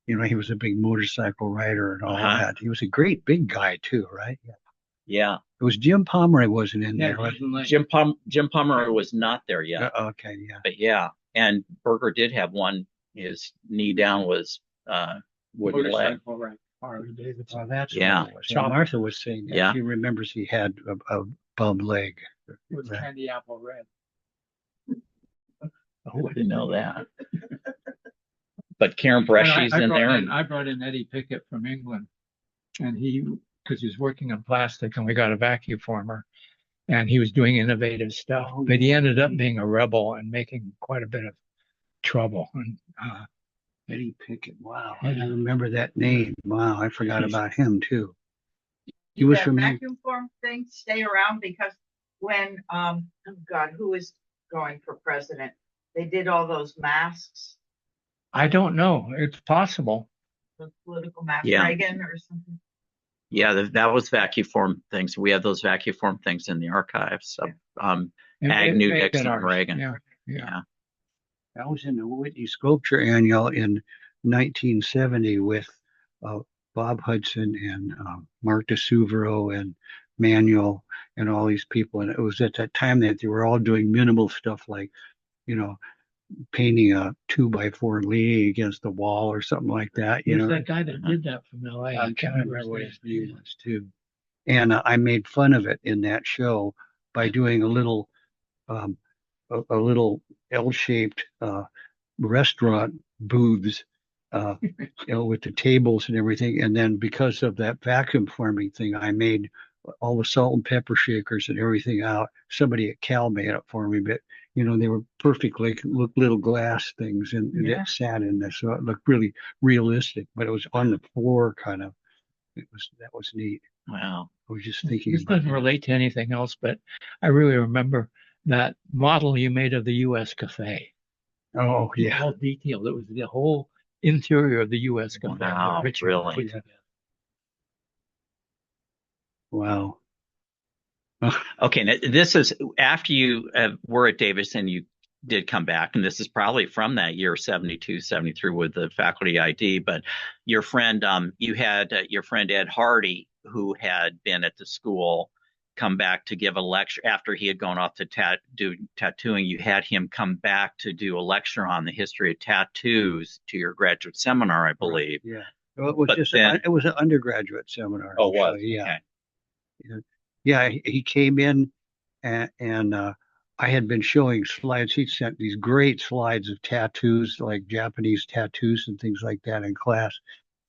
Speaker 4: he was a big motorcycle rider and all that. He was a great big guy too, right? Yeah.
Speaker 1: Yeah.
Speaker 4: It was Jim Pomeroy wasn't in there.
Speaker 1: Jim Pomeroy was not there yet.
Speaker 4: Okay, yeah.
Speaker 1: But yeah, and Berger did have one. His knee down was wooden leg.
Speaker 2: Right.
Speaker 4: Oh, that's
Speaker 1: yeah.
Speaker 4: Martha was saying that.
Speaker 1: Yeah.
Speaker 4: She remembers he had a bum leg.
Speaker 2: With candy apple red.
Speaker 1: Oh, I didn't know that. But Karen Bresci's in there.
Speaker 2: I brought in Eddie Pickett from England, and because he was working on plastic, and we got a vacuum former, and he was doing innovative stuff, but he ended up being a rebel and making quite a bit of trouble. And
Speaker 4: Eddie Pickett, wow, I remember that name. Wow, I forgot about him too. He was from
Speaker 5: vacuum form thing stay around because when oh God, who is going for president? They did all those masks.
Speaker 2: I don't know. It's possible.
Speaker 5: The political mask,
Speaker 1: Yeah.
Speaker 5: Reagan or something.
Speaker 1: Yeah, that was vacuum form things. We have those vacuum form things in the archives of Agnew, Nixon, and Reagan.
Speaker 2: Yeah.
Speaker 4: I was in the Whitney Sculpture Annual in 1970 with Bob Hudson and Mark DeSuvero and Manuel and all these people. And it was at that time that they were all doing minimal stuff like, painting a 2x4 leaning against the wall or something like that.
Speaker 2: There's that guy that did that from LA.
Speaker 4: I can't remember what his name was too. And I made fun of it in that show by doing a little L-shaped restaurant booths, with the tables and everything. And then because of that vacuum forming thing, I made all the salt and pepper shakers and everything out. Somebody at Cal made it for me, but they were perfect, like little glass things, and that sat in there, so it looked really realistic. But it was on the floor, kind of. That was neat.
Speaker 1: Wow.
Speaker 4: I was just thinking.
Speaker 2: This doesn't relate to anything else, but I really remember that model you made of the U.S. Cafe.
Speaker 4: Oh yeah,
Speaker 2: all detailed. It was the whole interior of the U.S. Cafe.
Speaker 1: Wow, really?
Speaker 4: Wow.
Speaker 1: Okay, now this is after you were at Davidson, you did come back, and this is probably from that year, 72, 73 with the faculty ID, but your friend, you had your friend Ed Hardy, who had been at the school, come back to give a lecture after he had gone off to do tattooing. You had him come back to do a lecture on the history of tattoos to your graduate seminar, I believe.
Speaker 4: Yeah. Well, it was it was an undergraduate seminar.
Speaker 1: Oh, was?
Speaker 4: Yeah.
Speaker 1: Okay.
Speaker 4: Yeah, he came in and I had been showing slides. He sent these great slides of tattoos, like Japanese tattoos and things like that in class.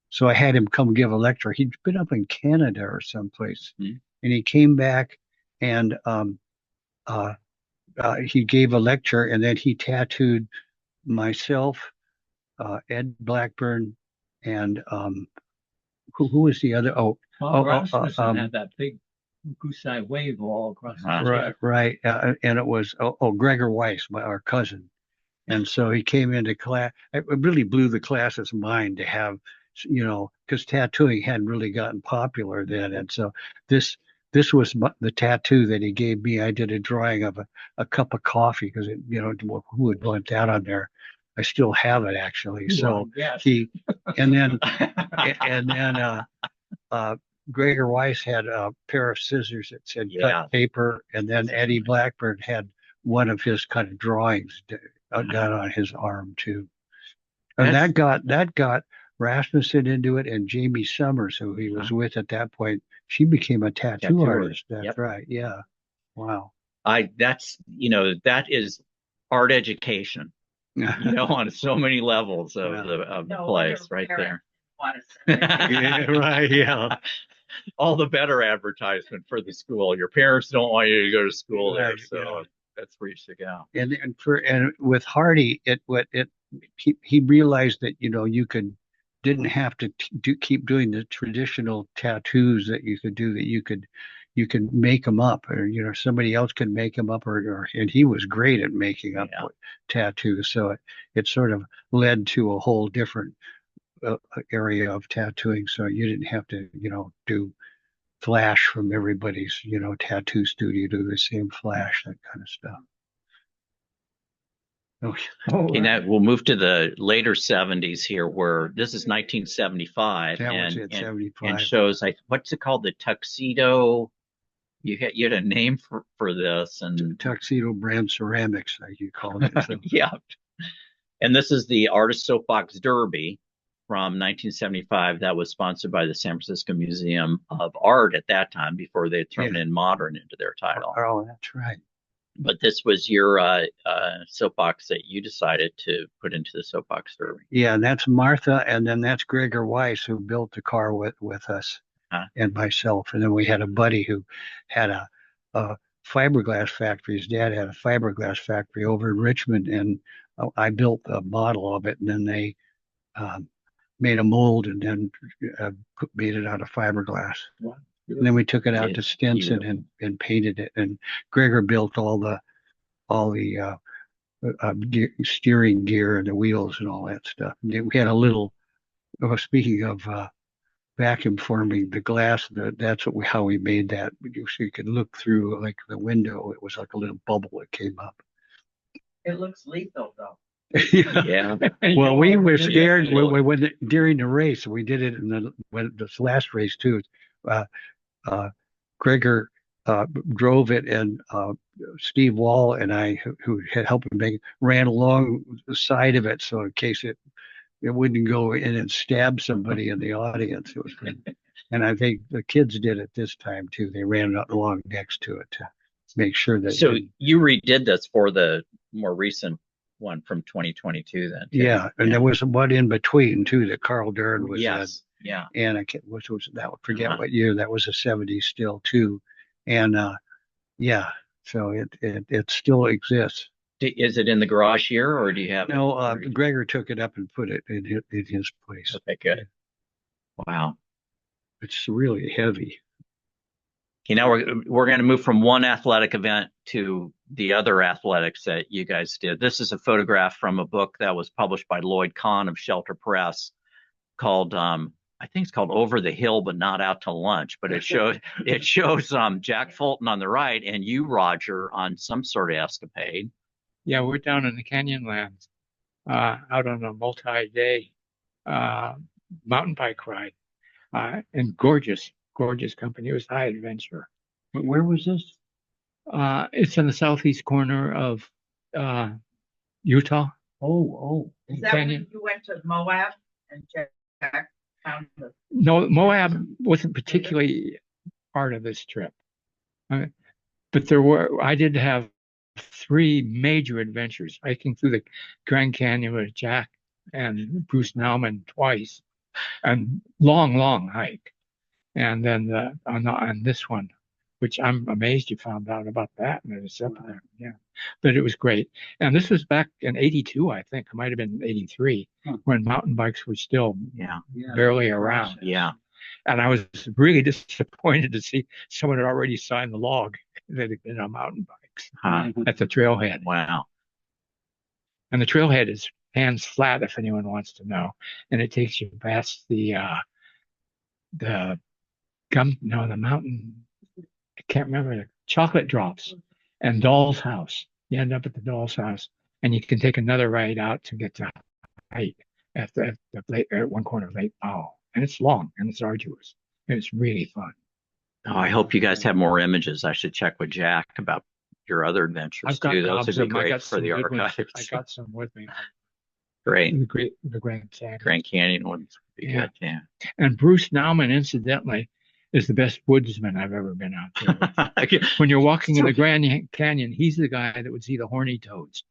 Speaker 4: So I had him come give a lecture. He'd been up in Canada or someplace.
Speaker 1: Mm-hmm.
Speaker 4: And he came back and he gave a lecture, and then he tattooed myself, Ed Blackburn, and who was the other?
Speaker 2: Rasmussen had that big goose-eye wave all across the
Speaker 4: right. And it was Gregor Weiss, our cousin. And so he came into class. It really blew the class's mind to have, because tattooing hadn't really gotten popular then. And so this was the tattoo that he gave me. I did a drawing of a cup of coffee because who would want that on there? I still have it actually. So and then Gregor Weiss had a pair of scissors that said cut paper, and then Eddie Blackburn had one of his kind of drawings got on his arm too. And that got Rasmussen into it, and Jamie Summers, who he was with at that point, she became a tattoo artist. That's right. Yeah. Wow.
Speaker 1: That is art education, on so many levels of the place right there.
Speaker 4: Yeah, right. Yeah.
Speaker 1: All the better advertisement for the school. Your parents don't want you to go to school there, so that's where you should go.
Speaker 4: And with Hardy, he realized that you didn't have to keep doing the traditional tattoos that you could do, that you could make them up, or somebody else could make them up, and he was great at making up tattoos. So it sort of led to a whole different area of tattooing. So you didn't have to do flash from everybody's tattoo studio, do the same flash, that kind of stuff.
Speaker 1: Okay, now we'll move to the later 70s here, where this is 1975, and
Speaker 4: 75.
Speaker 1: And shows what's it called, the tuxedo. You had a name for this, and
Speaker 4: tuxedo brand ceramics, like you call it. So.
Speaker 1: Yeah. And this is the Artist Soapbox Derby from 1975 that was sponsored by the San Francisco Museum of Art at that time, before they had thrown in modern into their title.
Speaker 4: Oh, that's right.
Speaker 1: But this was your soapbox that you decided to put into the Soapbox Derby.
Speaker 4: Yeah, and that's Martha, and then that's Gregor Weiss, who built the car with us and myself. And then we had a buddy who had a fiberglass factory. His dad had a fiberglass factory over in Richmond, and I built a model of it, and then they made a mold and then made it out of fiberglass. Wow. And then we took it out to Stinson and painted it. And Gregor built all the steering gear and the wheels and all that stuff. And we had a little. Speaking of vacuum forming, the glass. That's how we made that. So you could look through like the window. It was like a little bubble that came up.
Speaker 5: It looks lethal though.
Speaker 1: Yeah.
Speaker 4: Well, we were scared during the race. We did it in this last race too. Gregor drove it, and Steve Wall and I, who had helped him make it, ran along the side of it, so in case it wouldn't go in and stab somebody in the audience. It was good. And I think the kids did it this time too. They ran along next to it to make sure that.
Speaker 1: So you redid this for the more recent one from 2022 then? Too.
Speaker 4: Yeah, and there was one in between too that Carl Dern was in.
Speaker 1: Yeah.
Speaker 4: And I can't, which was that? Forget what year that was. The 70s still too, and so it still exists.
Speaker 1: Is it in the garage here, or do you have?
Speaker 4: No, Gregor took it up and put it in his place.
Speaker 1: Okay, good. Wow,
Speaker 4: it's really heavy.
Speaker 1: Okay, now we're going to move from one athletic event to the other athletics that you guys did. This is a photograph from a book that was published by Lloyd Kahn of Shelter Press, called I think it's called Over the Hill, but Not Out to Lunch. But it shows Jack Fulton on the right and you, Rodger, on some sort of escapade.
Speaker 2: Yeah, we're down in the Canyonlands, out on a multi-day mountain bike ride, and gorgeous company. It was high adventure.
Speaker 4: Where was this?
Speaker 2: It's in the southeast corner of Utah.
Speaker 4: Oh.
Speaker 5: Is that when you went to Moab and Jack found the...
Speaker 2: No, Moab wasn't particularly part of this trip. But I did have 3 major adventures, hiking through the Grand Canyon with Jack and Bruce Nauman twice, and long hike. And then on this one, which I'm amazed you found out about that, and it's up there. Yeah, but it was great. And this was back in '82, I think. It might have been '83, when mountain bikes were still barely around.
Speaker 1: Yeah.
Speaker 2: And I was really disappointed to see someone had already signed the log that had been on mountain bikes at the trailhead.
Speaker 1: Wow.
Speaker 2: And the trailhead is hands flat, if anyone wants to know. And it takes you past the mountain, I can't remember, the Chocolate Drops and Doll's House. You end up at the Doll's House, and you can take another ride out to get to height at one corner of Lake Powell. And it's long and it's arduous. And it's really fun.
Speaker 1: Oh, I hope you guys have more images. I should check with Jack about your other adventures
Speaker 2: I've got
Speaker 1: too. Those
Speaker 2: gobs
Speaker 1: would
Speaker 2: of
Speaker 1: be
Speaker 2: them. I
Speaker 1: great
Speaker 2: got
Speaker 1: for
Speaker 2: some
Speaker 1: the
Speaker 2: good ones.
Speaker 1: archives.
Speaker 2: I got some with me.
Speaker 1: Great.
Speaker 2: The Grand Canyon.
Speaker 1: Grand Canyon would be
Speaker 2: Yeah.
Speaker 1: good. Yeah.
Speaker 2: And Bruce Nauman, incidentally, is the best woodsman I've ever been out there with. When you're walking in the Grand Canyon, he's the guy that would see the horny toads,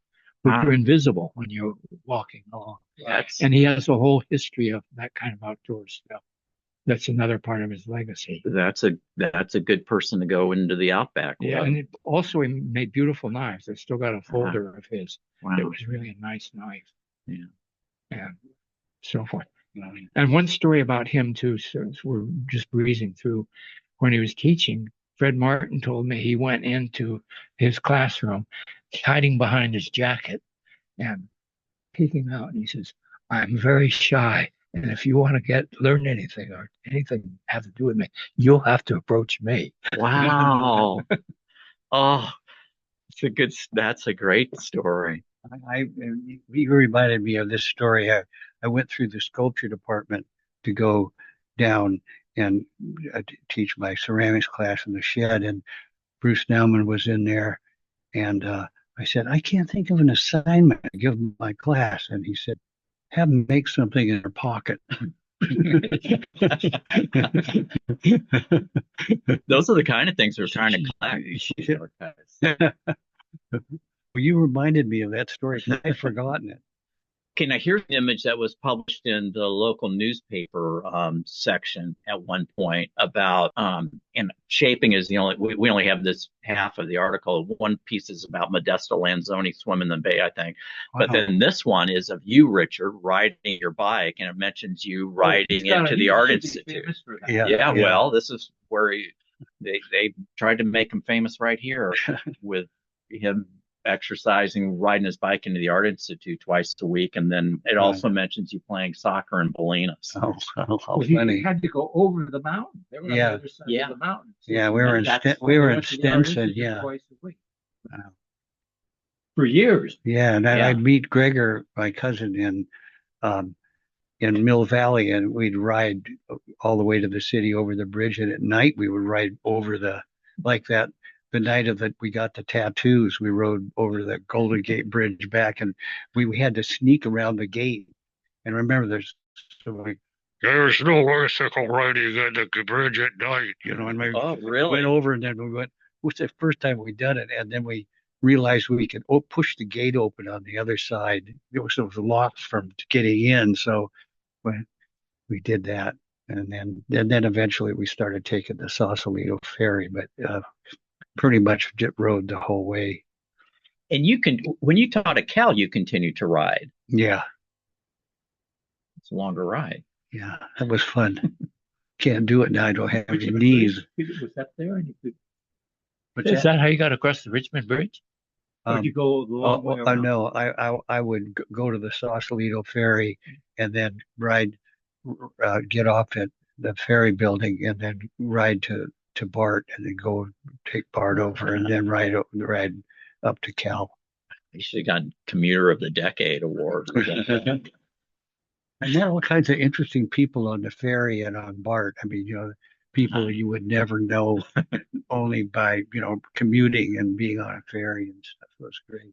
Speaker 2: which are invisible when you're walking along. And he has a whole history of that kind of outdoor stuff. That's another part of his legacy.
Speaker 1: That's a good person to go into the outback with.
Speaker 2: Yeah, and also he made beautiful knives. I still got a folder of his.
Speaker 1: Wow.
Speaker 2: It was really a nice knife.
Speaker 1: Yeah.
Speaker 2: And so forth. And one story about him too, so we're just breezing through. When he was teaching, Fred Martin told me he went into his classroom, hiding behind his jacket and peeking out. And he says, "I'm very shy. And if you want to learn anything or anything have to do with me, you'll have to approach me."
Speaker 1: Wow. Oh, that's a great story.
Speaker 4: You reminded me of this story. I went through the sculpture department to go down and teach my ceramics class in the shed, and Bruce Nauman was in there, and I said, "I can't think of an assignment to give my class," and he said, "Have them make something in their pocket."
Speaker 1: Those are the kind of things we're trying to collect.
Speaker 4: Well, you reminded me of that story. I'd forgotten it.
Speaker 1: Okay, now here's an image that was published in the local newspaper section at one point about and shaping is the only we only have this half of the article. One piece is about Modesto Lanzoni swimming the bay, I think.
Speaker 4: Wow.
Speaker 1: But then this one is of you, Richard, riding your bike, and it mentions you riding into the Art Institute. Yeah, well, this is where they tried to make him famous right here with him exercising, riding his bike into the Art Institute twice a week, and then it also mentions you playing soccer in Bolinas.
Speaker 4: Oh,
Speaker 2: well, he had to go over the mountain. They were on the other side of the mountain.
Speaker 4: Yeah, we were in Stinson. Yeah,
Speaker 2: twice a week. Wow. For years.
Speaker 4: Yeah, and I'd meet Gregor, my cousin, in Mill Valley, and we'd ride all the way to the city over the bridge, and at night we would ride over the night of that we got the tattoos, we rode over the Golden Gate Bridge back, and we had to sneak around the gate. And remember, there's no bicycle riding at the bridge at night, and we went over, and then we went, it was the first time we done it, and then we realized we could push the gate open on the other side. It was locked from getting in, so we did that, and then eventually we started taking the Sausalito ferry, but pretty much rode the whole way.
Speaker 1: And when you taught at Cal, you continued to ride.
Speaker 4: Yeah.
Speaker 1: It's a longer ride.
Speaker 4: Yeah, that was fun. Can't do it now. I don't have any knees.
Speaker 2: Was that there? And you could... Is that how you got across the Richmond Bridge? Or did you go the long way around?
Speaker 4: No, I would go to the Sausalito ferry and then get off at the ferry building and then ride to Bart, and then go take Bart over, and then ride up to Cal.
Speaker 1: You should have gotten Commuter of the Decade award.
Speaker 4: And there are all kinds of interesting people on the ferry and on Bart. I mean, people you would never know only by, commuting and being on a ferry and stuff. It was great.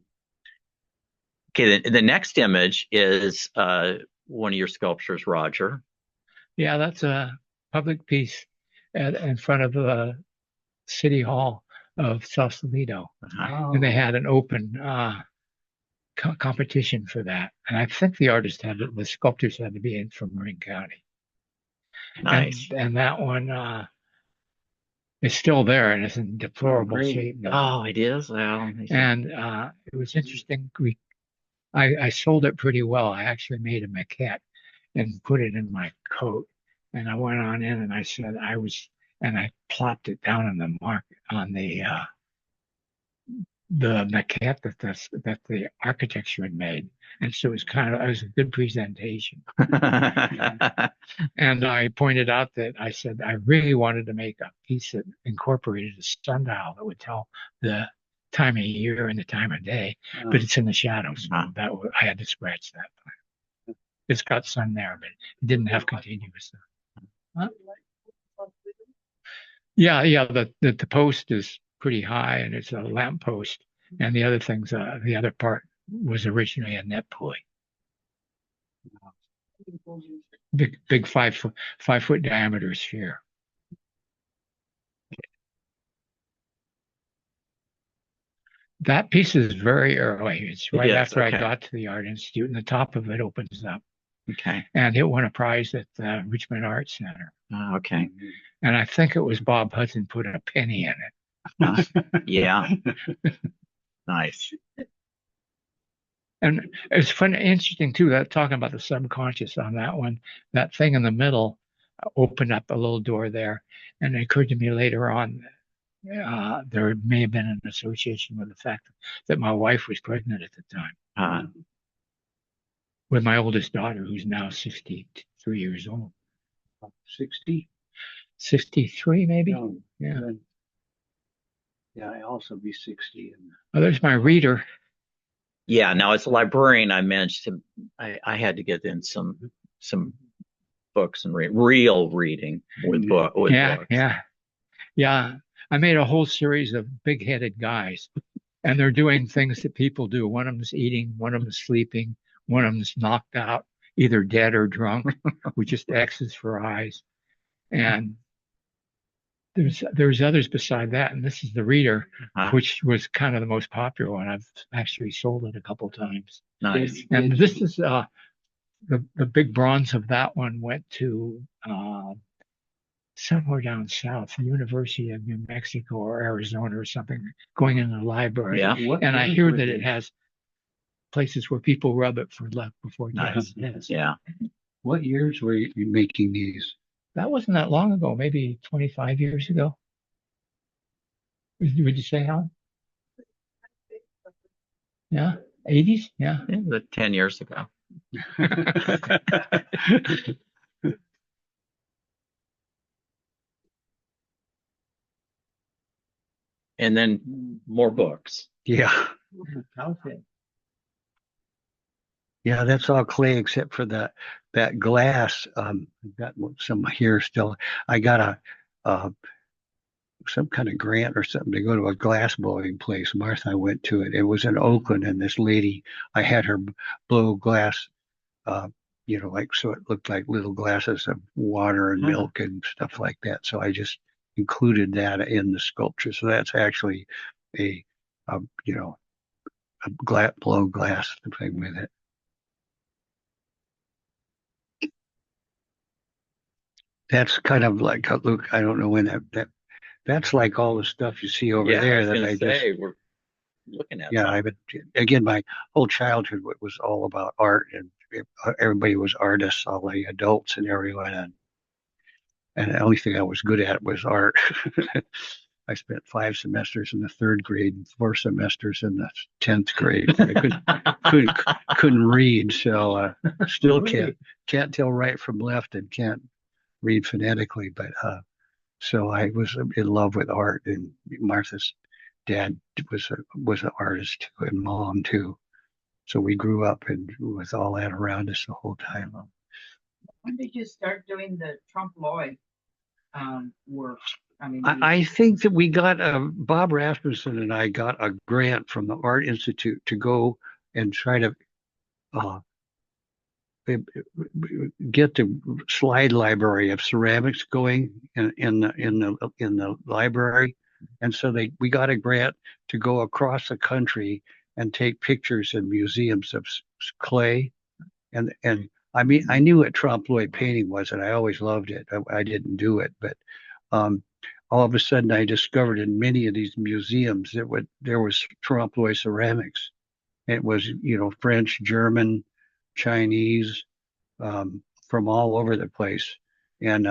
Speaker 1: Okay, the next image is one of your sculptures, Rodger.
Speaker 2: Yeah, that's a public piece in front of City Hall of Sausalito. And they had an open competition for that. And I think the sculptors had to be in from Marin County.
Speaker 1: Nice.
Speaker 2: And that one is still there, and it's in deplorable shape now.
Speaker 1: Oh, it is? Well,
Speaker 2: and it was interesting. I sold it pretty well. I actually made a maquette and put it in my coat. And I went on in and I said and I plopped it down on the market on the maquette that the architecture had made. And so it was a good presentation. And I pointed out that I said I really wanted to make a piece that incorporated a sundial that would tell the time of year and the time of day, but it's in the shadows. So I had to scratch that. It's got sun there, but it didn't have continuous sun. Huh? Yeah. The post is pretty high, and it's a lamppost. And the other things, the other part was originally a net pulley. Big 5 foot diameter sphere. That piece is very early. It's right after I got to the Art Institute, and the top of it opens up.
Speaker 1: Okay.
Speaker 2: And it won a prize at the Richmond Art Center.
Speaker 1: Oh, okay.
Speaker 2: And I think it was Bob Hudson put a penny in it.
Speaker 1: Yeah. Nice.
Speaker 2: And it's fun, interesting too, that talking about the subconscious on that one, that thing in the middle opened up a little door there. And it occurred to me later on, there may have been an association with the fact that my wife was pregnant at the time. With my oldest daughter, who's now 63 years old.
Speaker 4: 60?
Speaker 2: 63, maybe?
Speaker 4: No,
Speaker 2: yeah.
Speaker 4: Yeah, I also be 60.
Speaker 2: Oh, there's my reader.
Speaker 1: Yeah, now as a librarian, I managed to, I had to get in some books and real reading with books.
Speaker 2: Yeah. I made a whole series of big-headed guys, and they're doing things that people do. One of them's eating, one of them's sleeping, one of them's knocked out, either dead or drunk, with just X's for eyes. And there's others beside that, and this is the reader, which was kind of the most popular one. I've actually sold it a couple times.
Speaker 1: Nice.
Speaker 2: And this is the big bronze of that one went to somewhere down south, the University of New Mexico or Arizona or something, going in the library.
Speaker 1: Yeah.
Speaker 2: And I hear that it has places where people rub it for luck before death.
Speaker 1: Nice. Yeah.
Speaker 4: What years were you making these?
Speaker 2: That wasn't that long ago, maybe 25 years ago. Would you say, Helen? Yeah, 80s? Yeah.
Speaker 1: 10 years ago. And then more books.
Speaker 4: Yeah.
Speaker 2: Okay.
Speaker 4: Yeah, that's all clay except for that glass. I've got some here still. I got some kind of grant or something to go to a glass blowing place. Martha went to it. It was in Oakland, and this lady, I had her blow glass, like, so it looked like little glasses of water and milk and stuff like that. So I just included that in the sculpture. So that's actually a blow glass thing with it. That's kind of like, look, I don't know when that's like all the stuff you see over there that I just,
Speaker 1: we're looking at.
Speaker 4: Yeah, again, my whole childhood was all about art, and everybody was artists, all the adults and everyone, and the only thing I was good at was art. I spent 5 semesters in the 3rd grade and 4 semesters in the 10th grade. I couldn't read, so still can't tell right from left and can't read phonetically. But so I was in love with art, and Martha's dad was an artist too, and mom too. So we grew up and with all that around us the whole time.
Speaker 5: When did you start doing the Trump Lloyd work? I mean,
Speaker 4: I think that we got Bob Rasmussen and I got a grant from the Art Institute to go and try to get the slide library of ceramics going in the library, and so we got a grant to go across the country and take pictures in museums of clay, and I mean, I knew what trompe l'oeil painting was, and I always loved it. I didn't do it, but all of a sudden I discovered in many of these museums there was trompe l'oeil ceramics. It was, French, German, Chinese, from all over the place. And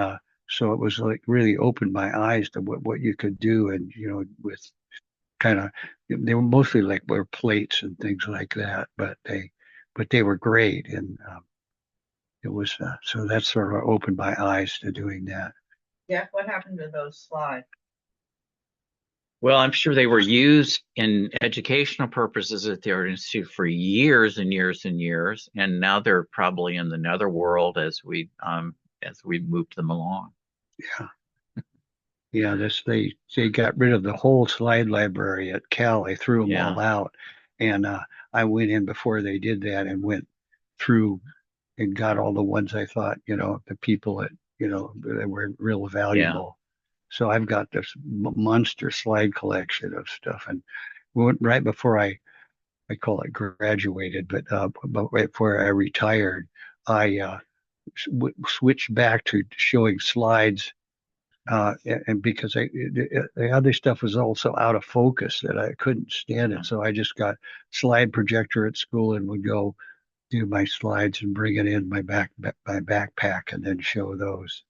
Speaker 4: so it was like really opened my eyes to what you could do. And, with kind of, they were mostly like were plates and things like that, but they were great. And it was, so that sort of opened my eyes to doing that.
Speaker 5: Jeff, what happened to those slides?
Speaker 1: Well, I'm sure they were used in educational purposes at the Art Institute for years and years and years, and now they're probably in the netherworld as we moved them along.
Speaker 4: Yeah. Yeah, they got rid of the whole slide library at Cal. They threw them
Speaker 1: Yeah.
Speaker 4: all out, and I went in before they did that and went through and got all the ones I thought, the people that that were real valuable. So I've got this monster slide collection of stuff, and right before I call it graduated, but right before I retired, I switched back to showing slides and because the other stuff was also out of focus that I couldn't stand it. So I just got slide projector at school and would go do my slides and bring it in my backpack and then show those.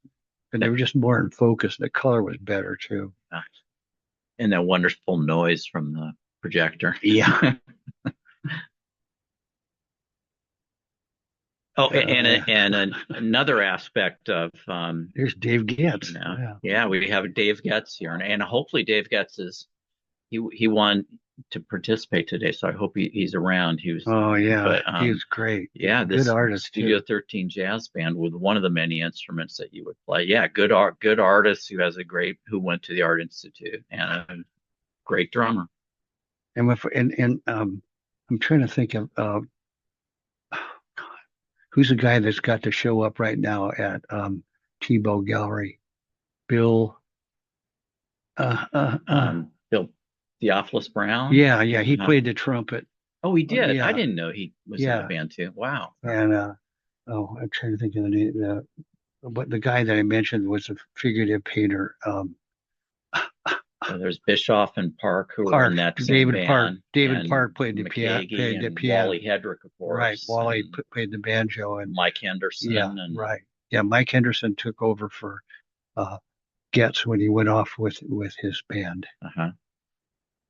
Speaker 4: And they were just more in focus. The color was better too.
Speaker 1: And that wonderful noise from the projector.
Speaker 4: Yeah.
Speaker 1: Oh, and another aspect of
Speaker 4: there's Dave Getz.
Speaker 1: We have Dave Getz here, and hopefully Dave Getz he wanted to participate today, so I hope he's around. He was
Speaker 4: he was great.
Speaker 1: Yeah,
Speaker 4: good
Speaker 1: this
Speaker 4: artist
Speaker 1: Studio
Speaker 4: too.
Speaker 1: 13 jazz band with one of the many instruments that you would play. Yeah, good artist who went to the Art Institute and a great drummer.
Speaker 4: And I'm trying to think of who's the guy that's got to show up right now at Tebow Gallery? Bill
Speaker 1: Bill Theophilus Brown.
Speaker 4: Yeah, he played the trumpet.
Speaker 1: Oh, he did.
Speaker 4: Yeah.
Speaker 1: I didn't know he was in the band too. Wow.
Speaker 4: And I'm trying to think of the name. But the guy that I mentioned was a figurative painter.
Speaker 1: There's Bischoff and Park who were in that same band.
Speaker 4: David Park played the piano.
Speaker 1: Wally Hedrick, of course.
Speaker 4: Right. Wally played the banjo, and
Speaker 1: Mike Henderson.
Speaker 4: Right. Yeah, Mike Henderson took over for Getz when he went off with his band.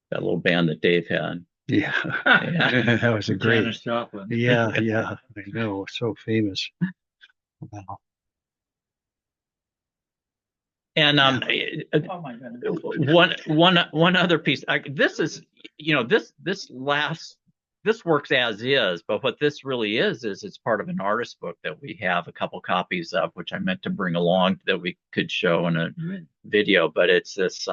Speaker 1: That little band that Dave had.
Speaker 4: Yeah. That was a great.
Speaker 2: Janis Joplin.
Speaker 4: Yeah, I know, so famous. Wow.
Speaker 1: And
Speaker 2: Oh my goodness.
Speaker 1: one other piece. This works as is, but what this really is it's part of an artist book that we have a couple copies of, which I meant to bring along that we could show in a video. But it's this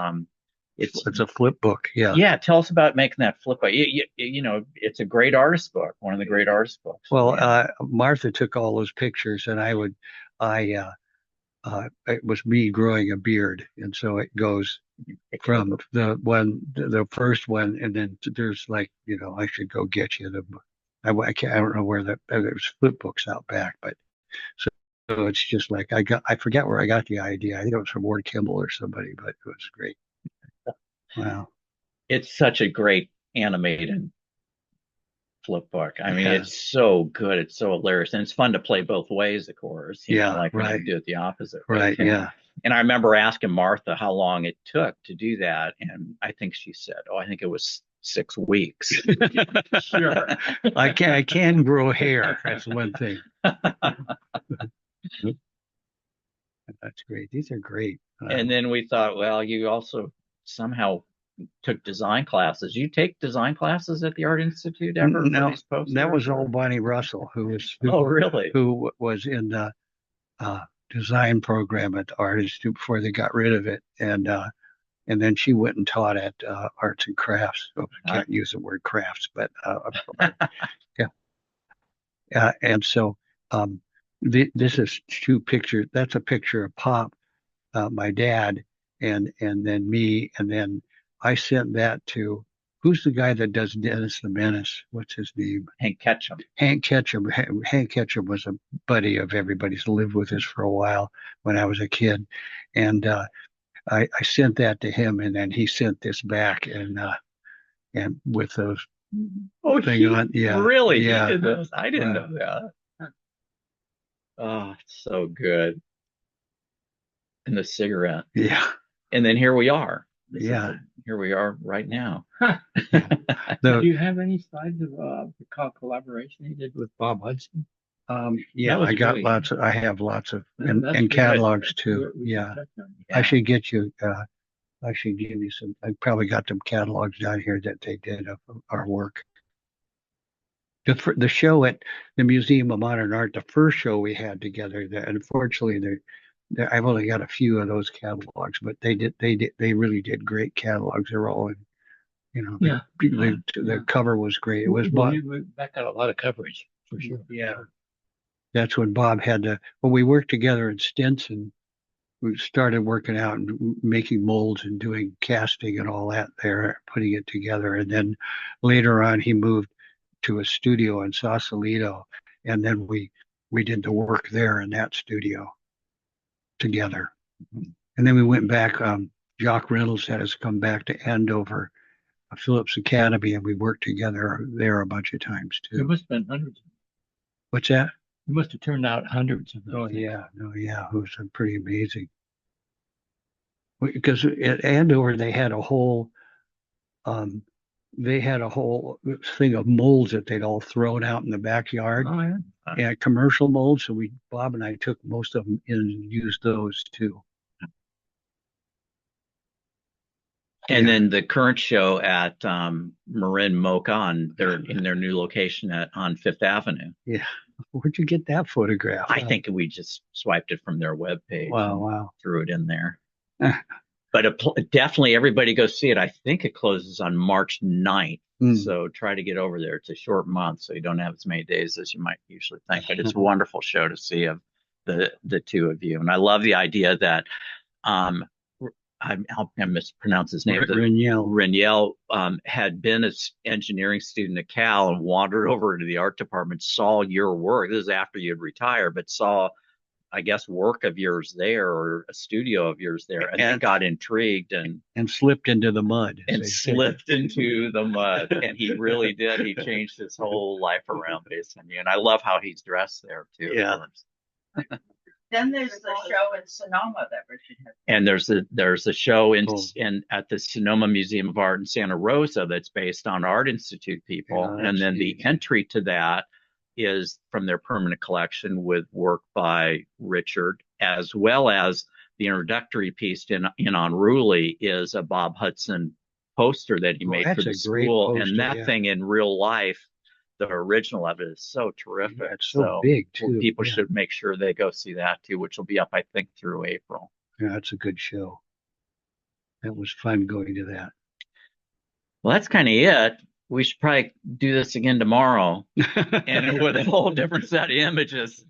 Speaker 4: it's a flip book.
Speaker 1: Yeah. Tell us about making that flip book. It's a great artist book, one of the great artist books.
Speaker 4: Well, Martha took all those pictures, and it was me growing a beard, and so it goes from the first one, and then there's I should go get you the. I don't know where there's flip books out back, but so it's just I forget where I got the idea. I think it was from Ward Kimball or somebody, but it was great. Wow,
Speaker 1: it's such a great animated flip book. I mean, it's so good. It's so hilarious. And it's fun to play both ways, of course. When you do it the opposite way.
Speaker 4: Right, yeah.
Speaker 1: And I remember asking Martha how long it took to do that. And I think she said, I think it was 6 weeks.
Speaker 2: Sure.
Speaker 4: I can grow hair. That's one thing. That's great. These are great.
Speaker 1: And then we thought, well, you also somehow took design classes. You take design classes at the Art Institute ever?
Speaker 4: No, that was old Bonnie Russell, who was in the design program at the Art Institute before they got rid of it, and then she went and taught at Arts and Crafts. So I can't use the word crafts, but yeah. And so this is 2 pictures. That's a picture of Pop, my dad, and then me, and then I sent that to, who's the guy that does Dennis the Menace? What's his name?
Speaker 1: Hank Ketchum.
Speaker 4: Hank Ketchum. Hank Ketchum was a buddy of everybody's, lived with us for a while when I was a kid. And I sent that to him, and then he sent this back, and with those thing on. Yeah.
Speaker 1: Really?
Speaker 4: Yeah.
Speaker 1: He did those? I didn't know that. Oh, it's so good. And the cigarette.
Speaker 4: Yeah.
Speaker 1: And then here we are. Here we are right now.
Speaker 2: Do you have any slides of the collaboration you did with Bob Hudson?
Speaker 4: Yeah, I got lots of, I have lots of, and catalogs too. Yeah. I should get you, I should give you some, I probably got some catalogs down here that they did of our work. The show at the Museum of Modern Art, the first show we had together, unfortunately, I've only got a few of those catalogs, but they really did great catalogs. They're all in,
Speaker 2: Yeah.
Speaker 4: the cover was great. It was Bob.
Speaker 2: That got a lot of coverage for sure.
Speaker 4: Yeah. That's when Bob when we worked together in Stinson, we started working out and making molds and doing casting and all that there, putting it together. And then later on, he moved to a studio in Sausalito, and then we did the work there in that studio together. And then we went back. Jock Reynolds had us come back to Andover, Phillips Academy, and we worked together there a bunch of times
Speaker 2: There
Speaker 4: too.
Speaker 2: must have been hundreds.
Speaker 4: What's that?
Speaker 2: You must have turned out hundreds of those.
Speaker 4: Oh yeah, no, yeah, it was pretty amazing. Because at Andover they had a whole thing of molds that they'd all thrown out in the backyard.
Speaker 2: Oh yeah.
Speaker 4: Yeah, commercial molds. So Bob and I took most of them in and used those too.
Speaker 1: And then the current show at Marin Mocha in their new location on Fifth Avenue.
Speaker 4: Yeah. Where'd you get that photograph?
Speaker 1: I think we just swiped it from their webpage.
Speaker 4: Wow.
Speaker 1: Threw it in there. But definitely everybody go see it. I think it closes on March 9th. So try to get over there. It's a short month, so you don't have as many days as you might usually think. But it's a wonderful show to see of the two of you. And I love the idea that I mispronounce his name. Reniel had been an engineering student at Cal and wandered over to the art department, saw your work. This is after you'd retired, but saw, I guess, work of yours there or a studio of yours there, and they got intrigued and
Speaker 4: slipped into the mud.
Speaker 1: And he really did. He changed his whole life around based on you. And I love how he's dressed there too.
Speaker 4: Yeah.
Speaker 5: Then there's the show in Sonoma that Richard has.
Speaker 1: And there's a show at the Sonoma Museum of Art in Santa Rosa that's based on Art Institute people. And then the entry to that is from their permanent collection with work by Richard, as well as the introductory piece in Unruly is a Bob Hudson poster that he made for the school. Poster, and that thing in real life, the original of it is so terrific.
Speaker 4: Yeah, it's so big too.
Speaker 1: People should make sure they go see that too, which will be up, I think, through April.
Speaker 4: Yeah, that's a good show. That was fun going to that.
Speaker 1: Well, that's kind of it. We should probably do this again tomorrow, and with a whole different set of images.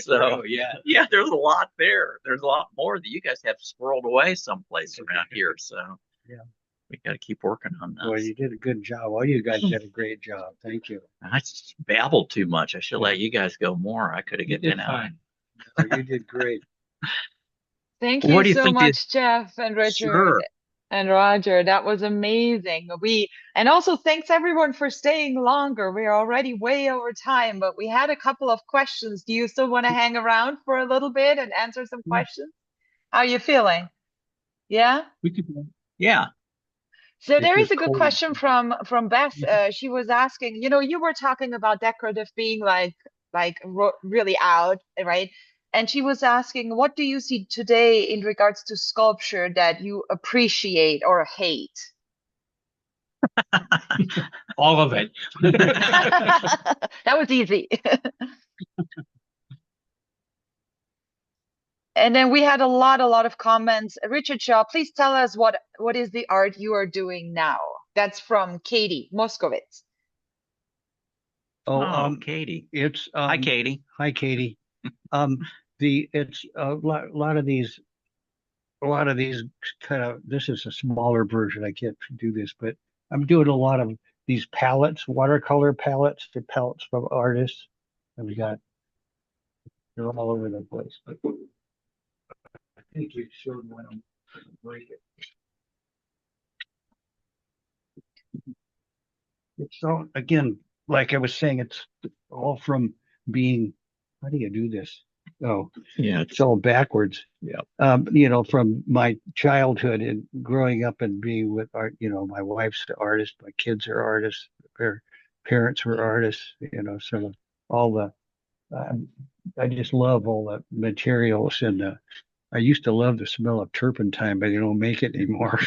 Speaker 1: So yeah, there's a lot there. There's a lot more that you guys have squirreled away someplace around here. So
Speaker 4: yeah.
Speaker 1: We got to keep working on this.
Speaker 4: Well, you did a good job. All you guys did a great job. Thank you.
Speaker 1: I just babbled too much. I should let you guys go more. I could have gotten in out.
Speaker 4: You did great.
Speaker 3: Thank you so much, Jeff and Richard and Rodger. That was amazing. And also thanks everyone for staying longer. We're already way over time, but we had a couple of questions. Do you still want to hang around for a little bit and answer some questions? How are you feeling? Yeah?
Speaker 2: We could.
Speaker 1: Yeah.
Speaker 3: So there is a good question from Beth. She was asking, you were talking about decorative being like really out, right? And she was asking, what do you see today in regards to sculpture that you appreciate or hate?
Speaker 2: All of it.
Speaker 3: That was easy. And then we had a lot of comments. Richard Shaw, please tell us what is the art you are doing now? That's from Katie Moskowitz.
Speaker 1: Katie.
Speaker 4: It's
Speaker 1: hi, Katie.
Speaker 4: Hi, Katie. It's a lot of these kind of. This is a smaller version. I can't do this, but I'm doing a lot of these palettes, watercolor palettes, the palettes from artists. And they're all over the place. I think you showed one of them. Break it. It's all, again, like I was saying, it's all from being, how do you do this? Oh,
Speaker 1: yeah,
Speaker 4: it's all backwards.
Speaker 1: Yeah.
Speaker 4: From my childhood and growing up and being with art, my wife's an artist, my kids are artists, their parents were artists, so all the, I just love all the materials and I used to love the smell of turpentine, but they don't make it anymore.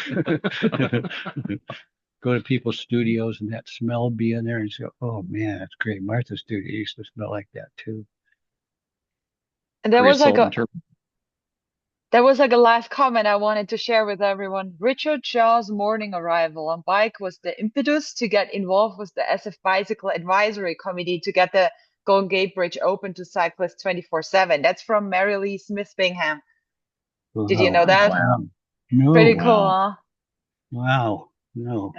Speaker 4: Go to people's studios and that smell be in there and say, oh man, that's great. Martha's studio used to smell like that too.
Speaker 3: And there was like That was like a last comment I wanted to share with everyone. Richard Shaw's morning arrival on bike was the impetus to get involved with the SF Bicycle Advisory Committee to get the Golden Gate Bridge open to cyclists 24/7. That's from Mary Lee Smith Bingham. Did you know that?
Speaker 1: Wow.
Speaker 4: No.
Speaker 3: Pretty cool,
Speaker 1: Wow.
Speaker 3: huh?
Speaker 4: Wow. No.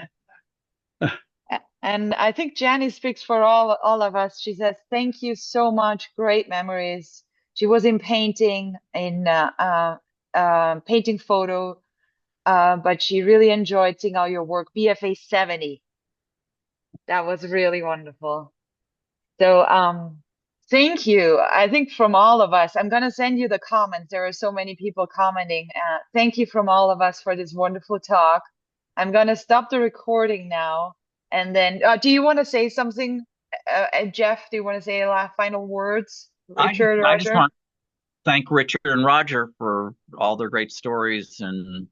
Speaker 3: And I think Jenny speaks for all of us. She says, "Thank you so much. Great memories." She was in painting, in painting photo, but she really enjoyed seeing all your work. BFA 70. That was really wonderful. So, thank you. I think from all of us, I'm gonna send you the comments. There are so many people commenting. Thank you from all of us for this wonderful talk. I'm gonna stop the recording now. And then, do you want to say something, Jeff? Do you want to say final words? Richard,
Speaker 1: I just
Speaker 3: Rodger?
Speaker 1: want to thank Richard and Rodger for all their great stories and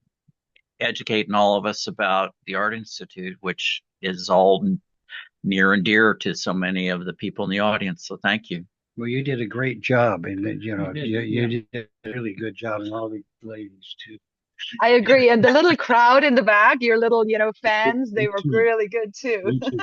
Speaker 1: educating all of us about the Art Institute, which is all near and dear to so many of the people in the audience. So thank you.
Speaker 4: Well, you did a great job, and
Speaker 2: You
Speaker 4: you
Speaker 2: did,
Speaker 4: did a really good job, and all the ladies too.
Speaker 3: I agree. And the little crowd in the back, your little, fans, they
Speaker 4: Me
Speaker 3: were
Speaker 4: too.
Speaker 3: really good too.
Speaker 4: Me too.